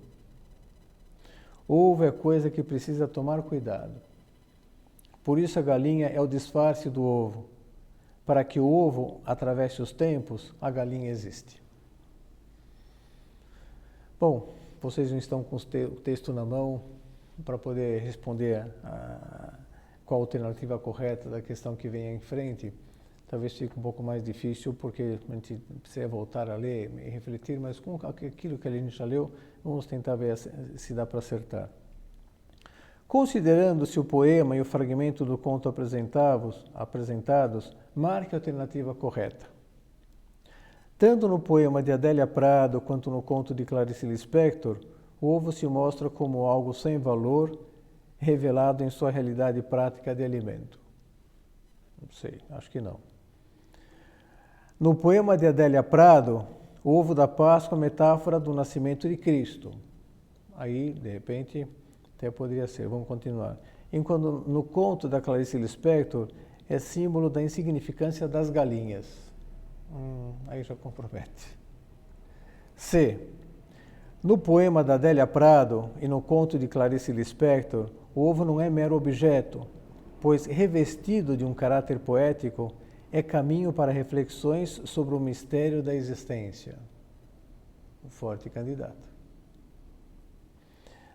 S1: Ovo é coisa que precisa tomar cuidado. Por isso a galinha é o disfarce do ovo. Para que o ovo atravesse os tempos, a galinha existe. Bom, vocês não estão com o texto na mão para poder responder qual a alternativa correta da questão que vem em frente. Talvez fique um pouco mais difícil, porque a gente precisa voltar a ler e refletir, mas com aquilo que a gente já leu, vamos tentar ver se dá para acertar. Considerando-se o poema e o fragmento do conto apresentados, marque a alternativa correta. Tanto no poema de Adélia Prado quanto no conto de Clarice Lispector, o ovo se mostra como algo sem valor, revelado em sua realidade prática de alimento. Não sei, acho que não. No poema de Adélia Prado, o ovo da Páscoa é metáfora do nascimento de Cristo. Aí, de repente, até poderia ser. Vamos continuar. Enquanto no conto da Clarice Lispector, é símbolo da insignificância das galinhas. Aí já compromete. C. No poema da Adélia Prado e no conto de Clarice Lispector, o ovo não é mero objeto, pois revestido de um caráter poético, é caminho para reflexões sobre o mistério da existência. Forte candidato.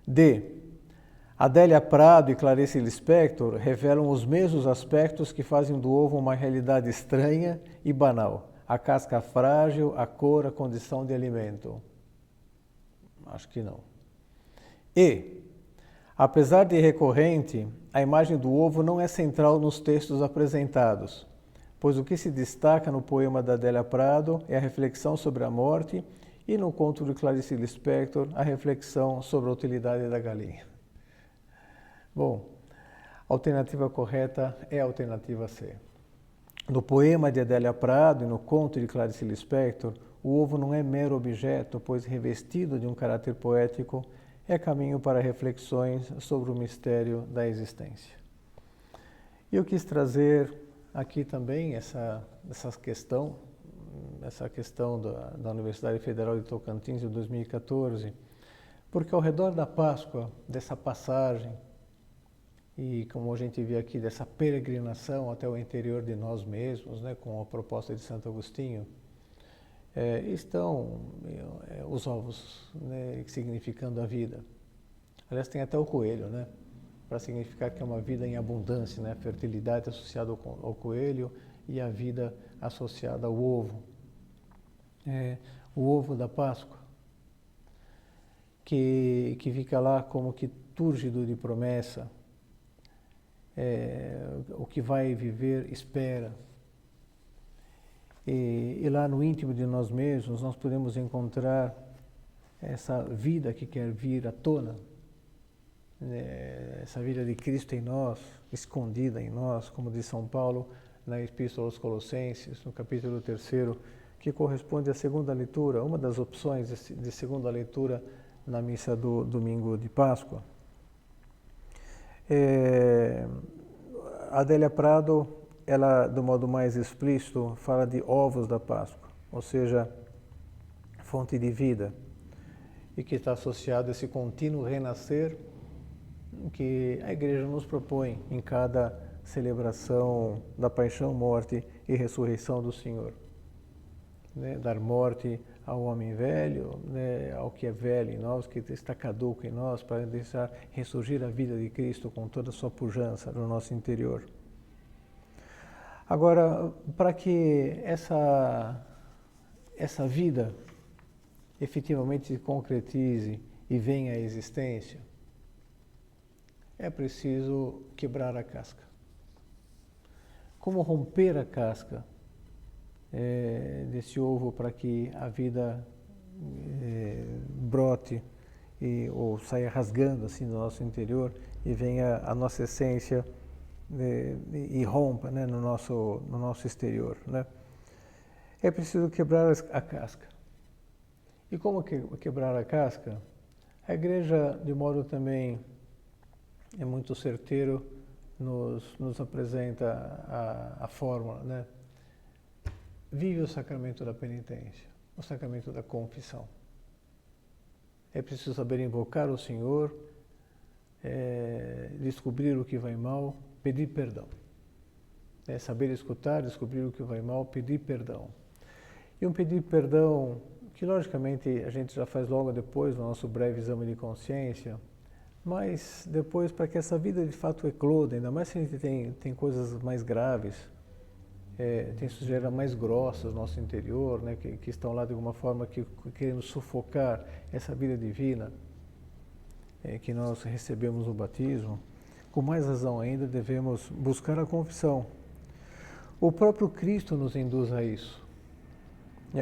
S1: D. Adélia Prado e Clarice Lispector revelam os mesmos aspectos que fazem do ovo uma realidade estranha e banal. A casca frágil, a cor, a condição de alimento. Acho que não. E, apesar de recorrente, a imagem do ovo não é central nos textos apresentados, pois o que se destaca no poema da Adélia Prado é a reflexão sobre a morte e no conto de Clarice Lispector a reflexão sobre a utilidade da galinha. Bom, a alternativa correta é a alternativa C. No poema de Adélia Prado e no conto de Clarice Lispector, o ovo não é mero objeto, pois revestido de um caráter poético, é caminho para reflexões sobre o mistério da existência. E eu quis trazer aqui também essa questão da Universidade Federal de Tocantins de 2014, porque ao redor da Páscoa, dessa passagem, e como a gente vê aqui, dessa peregrinação até o interior de nós mesmos, né, com a proposta de Santo Agostinho, estão os ovos, né, significando a vida. Aliás, tem até o coelho, né, para significar que é uma vida em abundância, né, fertilidade associada ao coelho e a vida associada ao ovo. O ovo da Páscoa. que fica lá como que túrgido de promessa. O que vai viver espera. E lá no íntimo de nós mesmos nós podemos encontrar essa vida que quer vir à tona, essa vida de Cristo em nós, escondida em nós, como diz São Paulo na Epístola aos Colossenses, no capítulo 3º, que corresponde à segunda leitura, uma das opções de segunda leitura na missa do domingo de Páscoa. Adélia Prado, ela, do modo mais explícito, fala de ovos da Páscoa, ou seja, fonte de vida, e que está associado a esse contínuo renascer que a Igreja nos propõe em cada celebração da paixão, morte e ressurreição do Senhor. Dar morte ao homem velho, ao que é velho em nós, que está caduco em nós, para deixar ressurgir a vida de Cristo com toda a sua pujança no nosso interior. Agora, para que essa vida efetivamente se concretize e venha à existência, é preciso quebrar a casca. Como romper a casca desse ovo para que a vida brote ou saia rasgando assim do nosso interior e venha a nossa essência e rompa, né, no nosso exterior, né? É preciso quebrar a casca. E como quebrar a casca? A Igreja, de modo também muito certeiro, nos apresenta a fórmula, né? Vive o sacramento da penitência, o sacramento da confissão. É preciso saber invocar o Senhor, descobrir o que vai mal, pedir perdão. Saber escutar, descobrir o que vai mal, pedir perdão. E um pedir perdão que, logicamente, a gente já faz logo depois do nosso breve exame de consciência, mas depois, para que essa vida de fato ecloda, ainda mais se a gente tem coisas mais graves, tem sujeiras mais grossas no nosso interior, né, que estão lá de alguma forma querendo sufocar essa vida divina que nós recebemos no batismo, com mais razão ainda devemos buscar a confissão. O próprio Cristo nos induz a isso.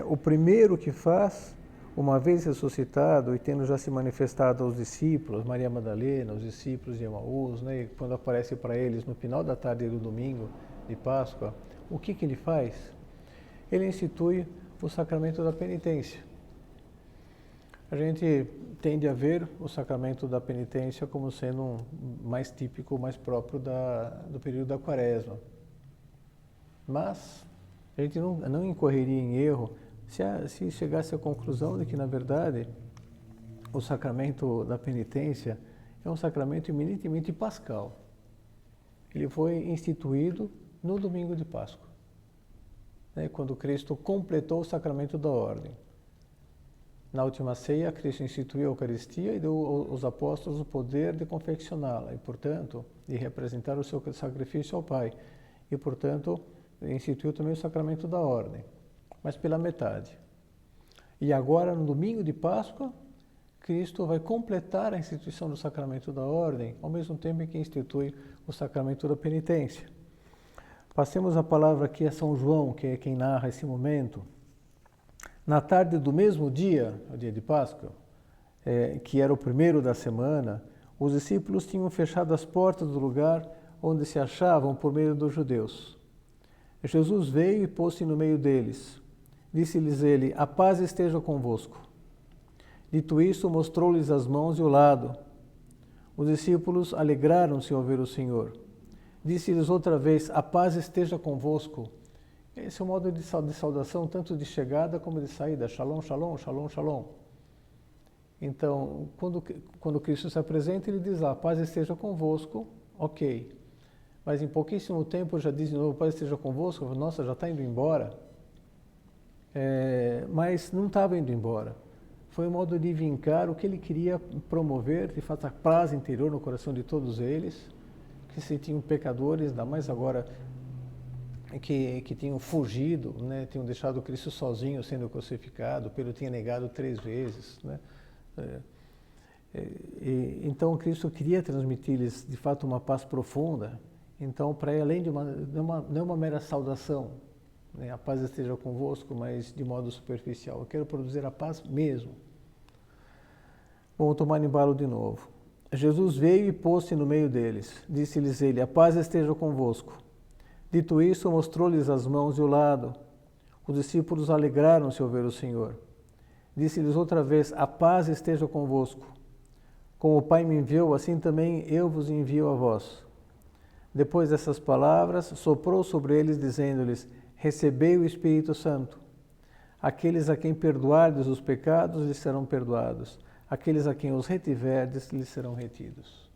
S1: O primeiro que faz, uma vez ressuscitado e tendo já se manifestado aos discípulos, Maria Madalena, os discípulos de Emaús, né, e quando aparece para eles no final da tarde do domingo de Páscoa, o que ele faz? Ele institui o sacramento da penitência. A gente tende a ver o sacramento da penitência como sendo mais típico, mais próprio do período da Quaresma. Mas a gente não incorreria em erro se chegasse à conclusão de que, na verdade, o sacramento da penitência é um sacramento eminentemente pascal. Ele foi instituído no domingo de Páscoa, né, quando Cristo completou o sacramento da ordem. Na última ceia, Cristo instituiu a Eucaristia e deu aos apóstolos o poder de confeccioná-la e, portanto, de representar o seu sacrifício ao Pai. E, portanto, instituiu também o sacramento da ordem, mas pela metade. E agora, no domingo de Páscoa, Cristo vai completar a instituição do sacramento da ordem, ao mesmo tempo em que institui o sacramento da penitência. Passemos a palavra aqui a São João, que é quem narra esse momento. Na tarde do mesmo dia, o dia de Páscoa, que era o primeiro da semana, os discípulos tinham fechado as portas do lugar onde se achavam por meio dos judeus. Jesus veio e pôs-se no meio deles. Disse-lhes ele: a paz esteja convosco. Dito isso, mostrou-lhes as mãos e o lado. Os discípulos alegraram-se ao ver o Senhor. Disse-lhes outra vez: a paz esteja convosco. Esse é o modo de saudação, tanto de chegada como de saída. Shalom, shalom, shalom, shalom. Então, quando Cristo se apresenta, ele diz: a paz esteja convosco, ok. Mas em pouquíssimo tempo já diz de novo: a paz esteja convosco. Nossa, já está indo embora. Mas não estava indo embora. Foi um modo de vincar o que ele queria promover, de fato, a paz interior no coração de todos eles, que se sentiam pecadores, ainda mais agora que tinham fugido, né, tinham deixado Cristo sozinho sendo crucificado, Pedro tinha negado 3 vezes, né, Então Cristo queria transmitir-lhes de fato uma paz profunda. Então, para ir além de não é uma mera saudação, né? A paz esteja convosco, mas de modo superficial. Eu quero produzir a paz mesmo. Vamos tomar embalo de novo. Jesus veio e pôs-se no meio deles. Disse-lhes ele: a paz esteja convosco. Dito isso, mostrou-lhes as mãos e o lado. Os discípulos alegraram-se ao ver o Senhor. Disse-lhes outra vez: a paz esteja convosco. Como o Pai me enviou, assim também eu vos envio a vós. Depois dessas palavras, soprou sobre eles, dizendo-lhes: recebei o Espírito Santo. Aqueles a quem perdoardes os pecados, lhes serão perdoados. Aqueles a quem os retiverdes, lhes serão retidos.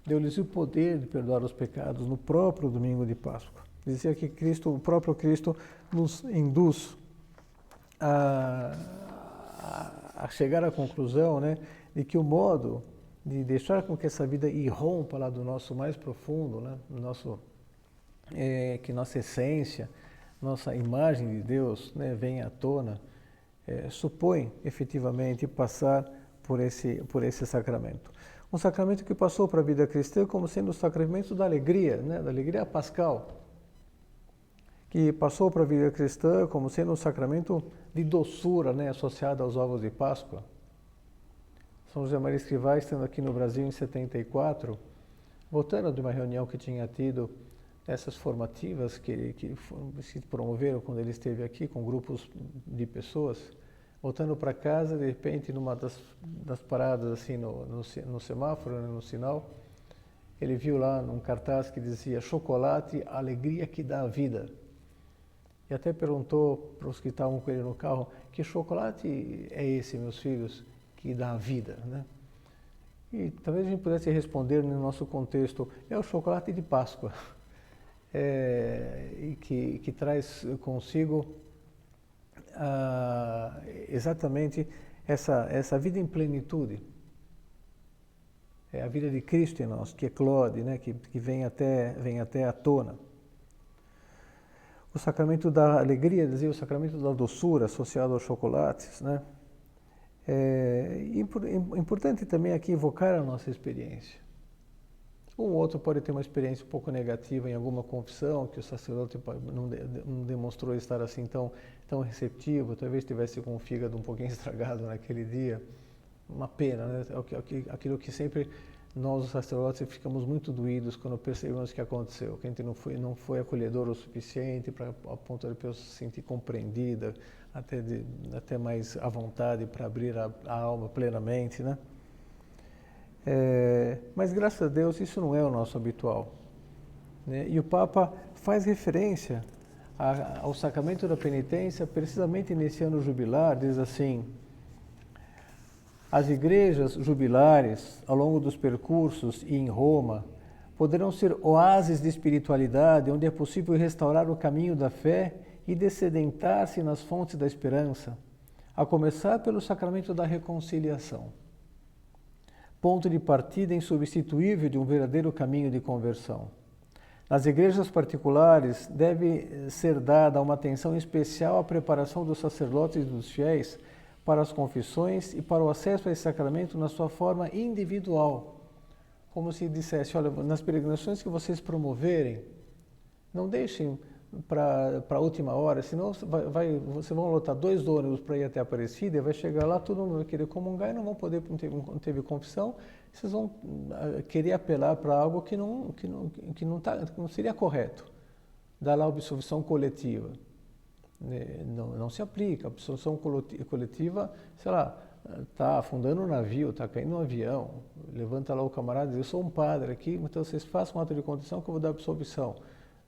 S1: Deu-lhes o poder de perdoar os pecados no próprio domingo de Páscoa. Dizia que o próprio Cristo nos induz a chegar à conclusão, né, de que o modo de deixar com que essa vida irrompa lá do nosso mais profundo, né, que nossa essência, nossa imagem de Deus, né, venha à tona, supõe efetivamente passar por esse sacramento. Um sacramento que passou para a vida cristã como sendo o sacramento da alegria, né, da alegria pascal, que passou para a vida cristã como sendo um sacramento de doçura, né, associado aos ovos de Páscoa. São José Maria Escrivá, estando aqui no Brasil em 74, voltando de uma reunião que tinha tido, essas formativas que se promoveram quando ele esteve aqui, com grupos de pessoas, voltando para casa, de repente, numa das paradas assim no semáforo, né, no sinal, ele viu lá num cartaz que dizia: chocolate, alegria que dá a vida. E até perguntou para os que estavam com ele no carro: que chocolate é esse, meus filhos, que dá a vida, né? E talvez a gente pudesse responder no nosso contexto: é o chocolate de Páscoa, e que traz consigo exatamente essa vida em plenitude. É a vida de Cristo em nós, que eclode, né, que vem até à tona. O sacramento da alegria, dizia, o sacramento da doçura associado aos chocolates, né? É importante também aqui evocar a nossa experiência. Um outro pode ter uma experiência um pouco negativa em alguma confissão, que o sacerdote não demonstrou estar assim tão receptivo, talvez estivesse com o fígado um pouquinho estragado naquele dia. Uma pena, né? Aquilo que sempre nós, os sacerdotes, ficamos muito doídos quando percebemos o que aconteceu, que a gente não foi acolhedor o suficiente a ponto de a pessoa se sentir compreendida, até mais à vontade para abrir a alma plenamente, né? Mas graças a Deus isso não é o nosso habitual, né? E o Papa faz referência ao sacramento da penitência precisamente nesse ano jubilar, diz assim: as igrejas jubilares, ao longo dos percursos e em Roma, poderão ser oásis de espiritualidade, onde é possível restaurar o caminho da fé e dessedentar-se nas fontes da esperança, a começar pelo sacramento da reconciliação, ponto de partida insubstituível de um verdadeiro caminho de conversão. Nas igrejas particulares, deve ser dada uma atenção especial à preparação dos sacerdotes e dos fiéis para as confissões e para o acesso a esse sacramento na sua forma individual. Como se dissesse: olha, nas peregrinações que vocês promoverem, não deixem para a última hora, senão vocês vão lotar 2 ônibus para ir até a Aparecida e vai chegar lá, todo mundo vai querer comungar e não vão poder, não teve confissão, vocês vão querer apelar para algo que não seria correto, dar lá a absolvição coletiva. Não se aplica. A absolvição coletiva, sei lá, está afundando um navio, está caindo um avião, levanta lá o camarada e diz: eu sou um padre aqui, então vocês façam um ato de contrição que eu vou dar absolvição.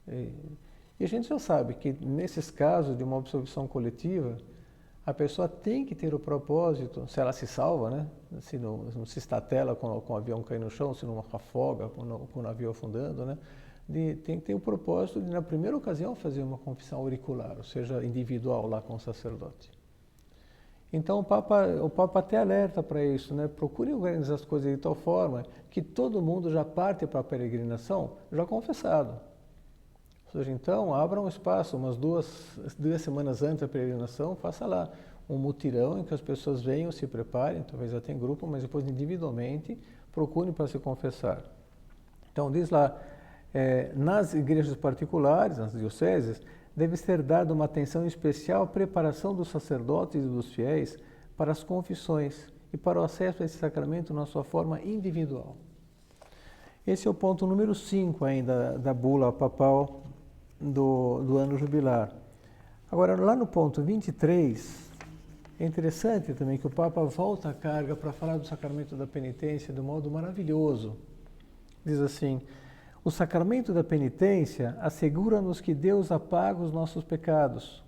S1: E a gente já sabe que nesses casos de uma absolvição coletiva, a pessoa tem que ter o propósito, se ela se salva, né? Se não se estatela com o avião cair no chão, se não afoga com o navio afundando, né? Tem que ter o propósito de, na primeira ocasião, fazer uma confissão auricular, ou seja, individual lá com o sacerdote. Então o Papa até alerta para isso, né? Procure organizar as coisas de tal forma que todo mundo já parte para a peregrinação já confessado. Ou seja, então, abra um espaço, umas duas semanas antes da peregrinação, faça lá um mutirão em que as pessoas venham, se preparem, talvez até em grupo, mas depois individualmente procurem para se confessar. Então diz lá, nas igrejas particulares, nas dioceses, deve ser dada uma atenção especial à preparação dos sacerdotes e dos fiéis para as confissões e para o acesso a esse sacramento na sua forma individual. Esse é o ponto número 5 ainda da bula papal do ano jubilar. Agora, lá no ponto 23, é interessante também que o Papa volta a carga para falar do sacramento da penitência de um modo maravilhoso. Diz assim: o sacramento da penitência assegura-nos que Deus apaga os nossos pecados.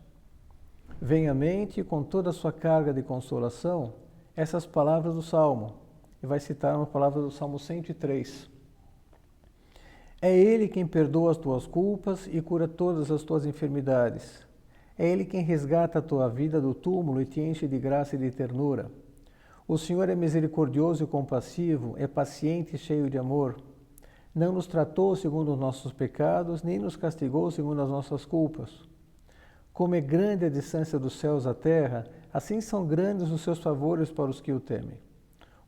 S1: Vem à mente, com toda a sua carga de consolação, essas palavras do Salmo. E vai citar uma palavra do Salmo 103. É Ele quem perdoa as tuas culpas e cura todas as tuas enfermidades. É Ele quem resgata a tua vida do túmulo e te enche de graça e de ternura. O Senhor é misericordioso e compassivo, é paciente e cheio de amor. Não nos tratou segundo os nossos pecados, nem nos castigou segundo as nossas culpas. Como é grande a distância dos céus à terra, assim são grandes os seus favores para os que o temem.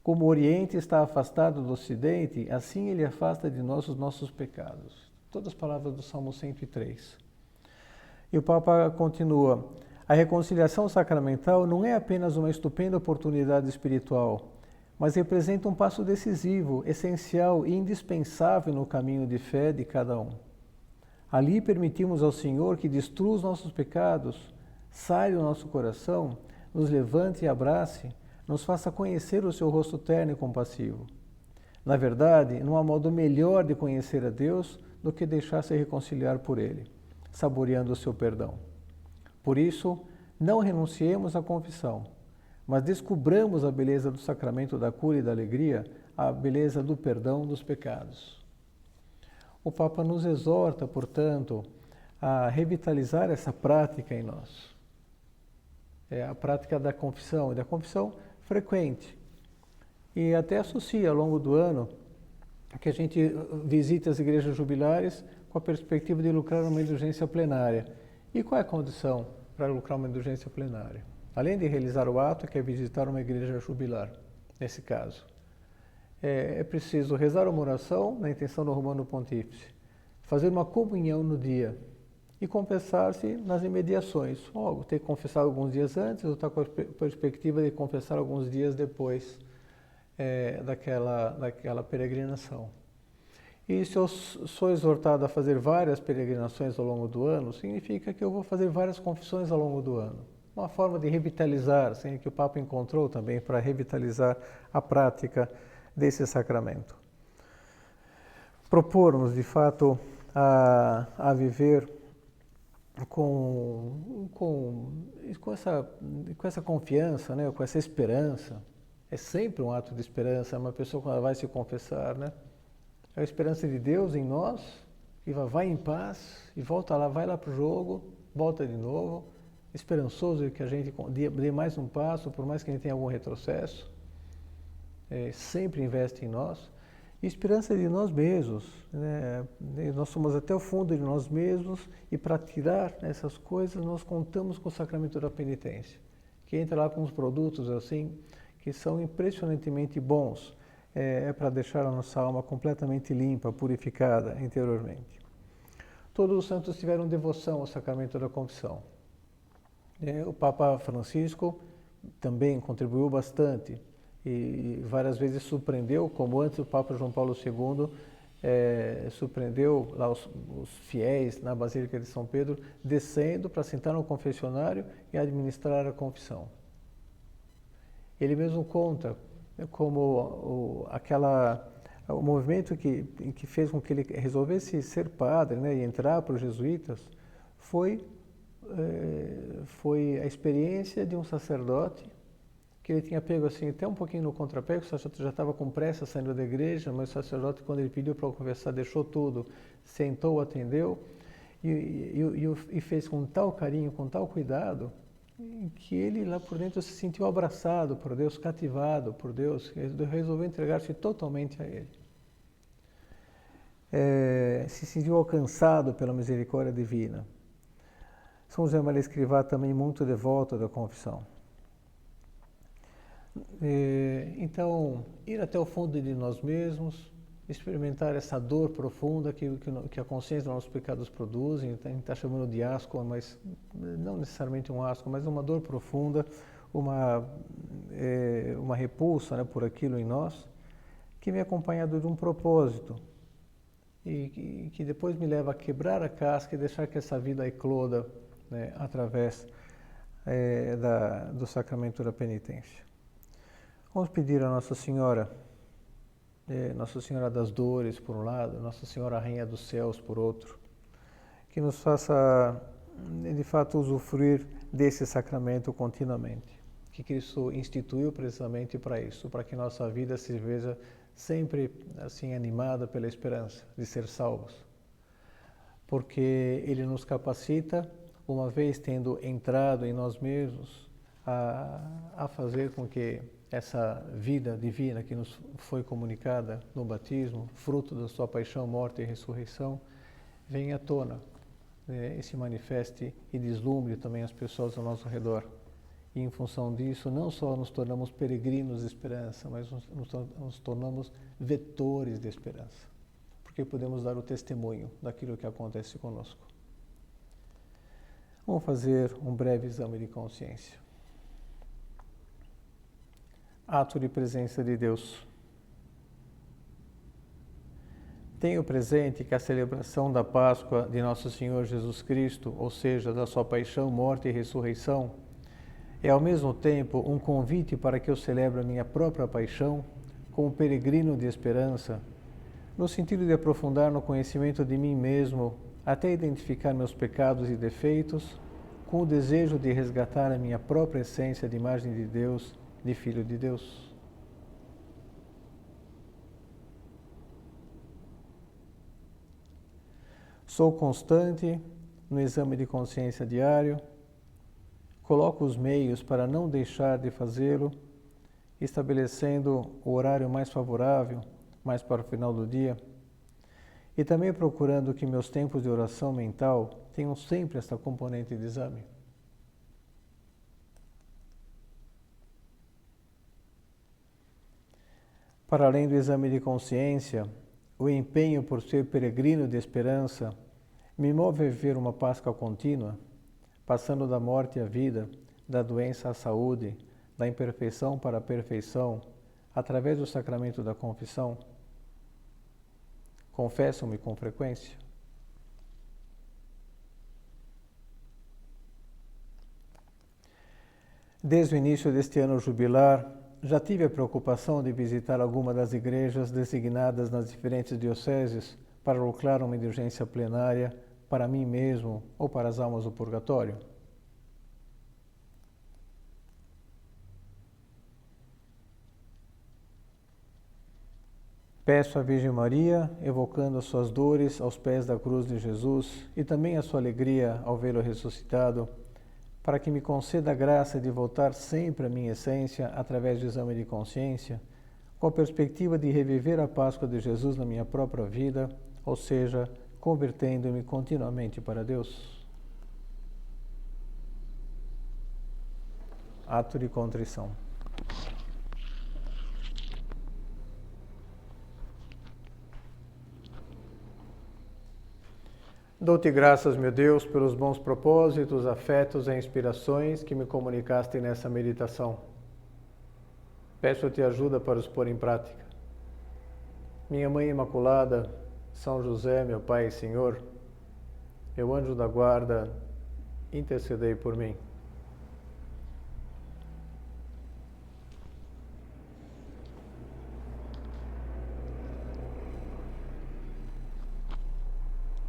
S1: Como o Oriente está afastado do Ocidente, assim Ele afasta de nós os nossos pecados. Todas as palavras do Salmo 103. E o Papa continua: a reconciliação sacramental não é apenas uma estupenda oportunidade espiritual, mas representa um passo decisivo, essencial e indispensável no caminho de fé de cada um. Ali permitimos ao Senhor que destrua os nossos pecados, saia do nosso coração, nos levante e abrace, nos faça conhecer o seu rosto terno e compassivo. Na verdade, não há modo melhor de conhecer a Deus do que deixar-se reconciliar por Ele, saboreando o seu perdão. Por isso, não renunciemos à confissão, mas descubramos a beleza do sacramento da cura e da alegria, a beleza do perdão dos pecados. O Papa nos exorta, portanto, a revitalizar essa prática em nós. É a prática da confissão, e da confissão frequente. E até associa ao longo do ano que a gente visita as igrejas jubilares com a perspectiva de lucrar uma indulgência plenária. E qual é a condição para lucrar uma indulgência plenária? Além de realizar o ato, que é visitar uma igreja jubilar, nesse caso. É preciso rezar uma oração na intenção do Romano Pontífice, fazer uma comunhão no dia e confessar-se nas imediações. Ter que confessar alguns dias antes ou estar com a perspectiva de confessar alguns dias depois daquela peregrinação. E se eu sou exortado a fazer várias peregrinações ao longo do ano, significa que eu vou fazer várias confissões ao longo do ano. Uma forma de revitalizar, assim, que o Papa encontrou também para revitalizar a prática desse sacramento. Propor-nos, de fato, a viver com essa confiança, né, com essa esperança. É sempre um ato de esperança, uma pessoa quando ela vai se confessar, né? É a esperança de Deus em nós, que vai em paz e volta lá, vai lá para o jogo, volta de novo, esperançoso de que a gente dê mais um passo, por mais que a gente tenha algum retrocesso. Sempre investe em nós. E esperança de nós mesmos, né? Nós somos até o fundo de nós mesmos e para tirar essas coisas nós contamos com o sacramento da penitência, que entra lá com uns produtos assim que são impressionantemente bons, para deixar a nossa alma completamente limpa, purificada interiormente. Todos os santos tiveram devoção ao sacramento da confissão. O Papa Francisco também contribuiu bastante e várias vezes surpreendeu, como antes o Papa João Paulo II surpreendeu lá os fiéis na Basílica de São Pedro, descendo para sentar no confessionário e administrar a confissão. Ele mesmo conta como o movimento que fez com que ele resolvesse ser padre, né, e entrar para os jesuítas foi a experiência de um sacerdote que ele tinha pego assim até um pouquinho no contrapé, o sacerdote já estava com pressa saindo da igreja, mas o sacerdote, quando ele pediu para conversar, deixou tudo, sentou, atendeu e fez com tal carinho, com tal cuidado, que ele lá por dentro se sentiu abraçado por Deus, cativado por Deus, resolveu entregar-se totalmente a Ele. Se sentiu alcançado pela misericórdia divina. São José Maria Escrivá também muito devoto da confissão. Então, ir até o fundo de nós mesmos, experimentar essa dor profunda que a consciência dos nossos pecados produz. A gente está chamando de asco, mas não necessariamente um asco, mas uma dor profunda, uma repulsa, né, por aquilo em nós, que vem acompanhado de um propósito e que depois me leva a quebrar a casca e deixar que essa vida ecloda, né, através do sacramento da penitência. Vamos pedir a Nossa Senhora das Dores, por um lado, Nossa Senhora Rainha dos Céus, por outro, que nos faça, de fato, usufruir desse sacramento continuamente, que Cristo instituiu precisamente para isso, para que nossa vida se veja sempre assim animada pela esperança de ser salvos, porque Ele nos capacita, uma vez tendo entrado em nós mesmos, a fazer com que essa vida divina que nos foi comunicada no batismo, fruto da sua paixão, morte e ressurreição, venha à tona, né, e se manifeste e deslumbre também as pessoas ao nosso redor. E em função disso, não só nos tornamos peregrinos de esperança, mas nos tornamos vetores de esperança, porque podemos dar o testemunho daquilo que acontece conosco. Vamos fazer um breve exame de consciência. Ato de presença de Deus. Tenho presente que a celebração da Páscoa de Nosso Senhor Jesus Cristo, ou seja, da sua paixão, morte e ressurreição, é ao mesmo tempo um convite para que eu celebre a minha própria paixão como peregrino de esperança, no sentido de aprofundar no conhecimento de mim mesmo, até identificar meus pecados e defeitos, com o desejo de resgatar a minha própria essência de imagem de Deus, de Filho de Deus. Sou constante no exame de consciência diário, coloco os meios para não deixar de fazê-lo, estabelecendo o horário mais favorável, mais para o final do dia, e também procurando que meus tempos de oração mental tenham sempre esta componente de exame. Para além do exame de consciência, o empenho por ser peregrino de esperança me move a viver uma Páscoa contínua, passando da morte à vida, da doença à saúde, da imperfeição para a perfeição, através do sacramento da confissão. Confessam-me com frequência. Desde o início deste ano jubilar, já tive a preocupação de visitar alguma das igrejas designadas nas diferentes dioceses para lucrar uma indulgência plenária para mim mesmo ou para as almas do purgatório. Peço à Virgem Maria, evocando as suas dores aos pés da cruz de Jesus e também a sua alegria ao vê-lo ressuscitado, para que me conceda a graça de voltar sempre à minha essência através do exame de consciência, com a perspectiva de reviver a Páscoa de Jesus na minha própria vida, ou seja, convertendo-me continuamente para Deus. Ato de contrição. Dou-te graças, meu Deus, pelos bons propósitos, afetos e inspirações que me comunicaste nessa meditação. Peço-te ajuda para os pôr em prática. Minha Mãe Imaculada, São José, meu Pai e Senhor, meu anjo da guarda, intercedei por mim.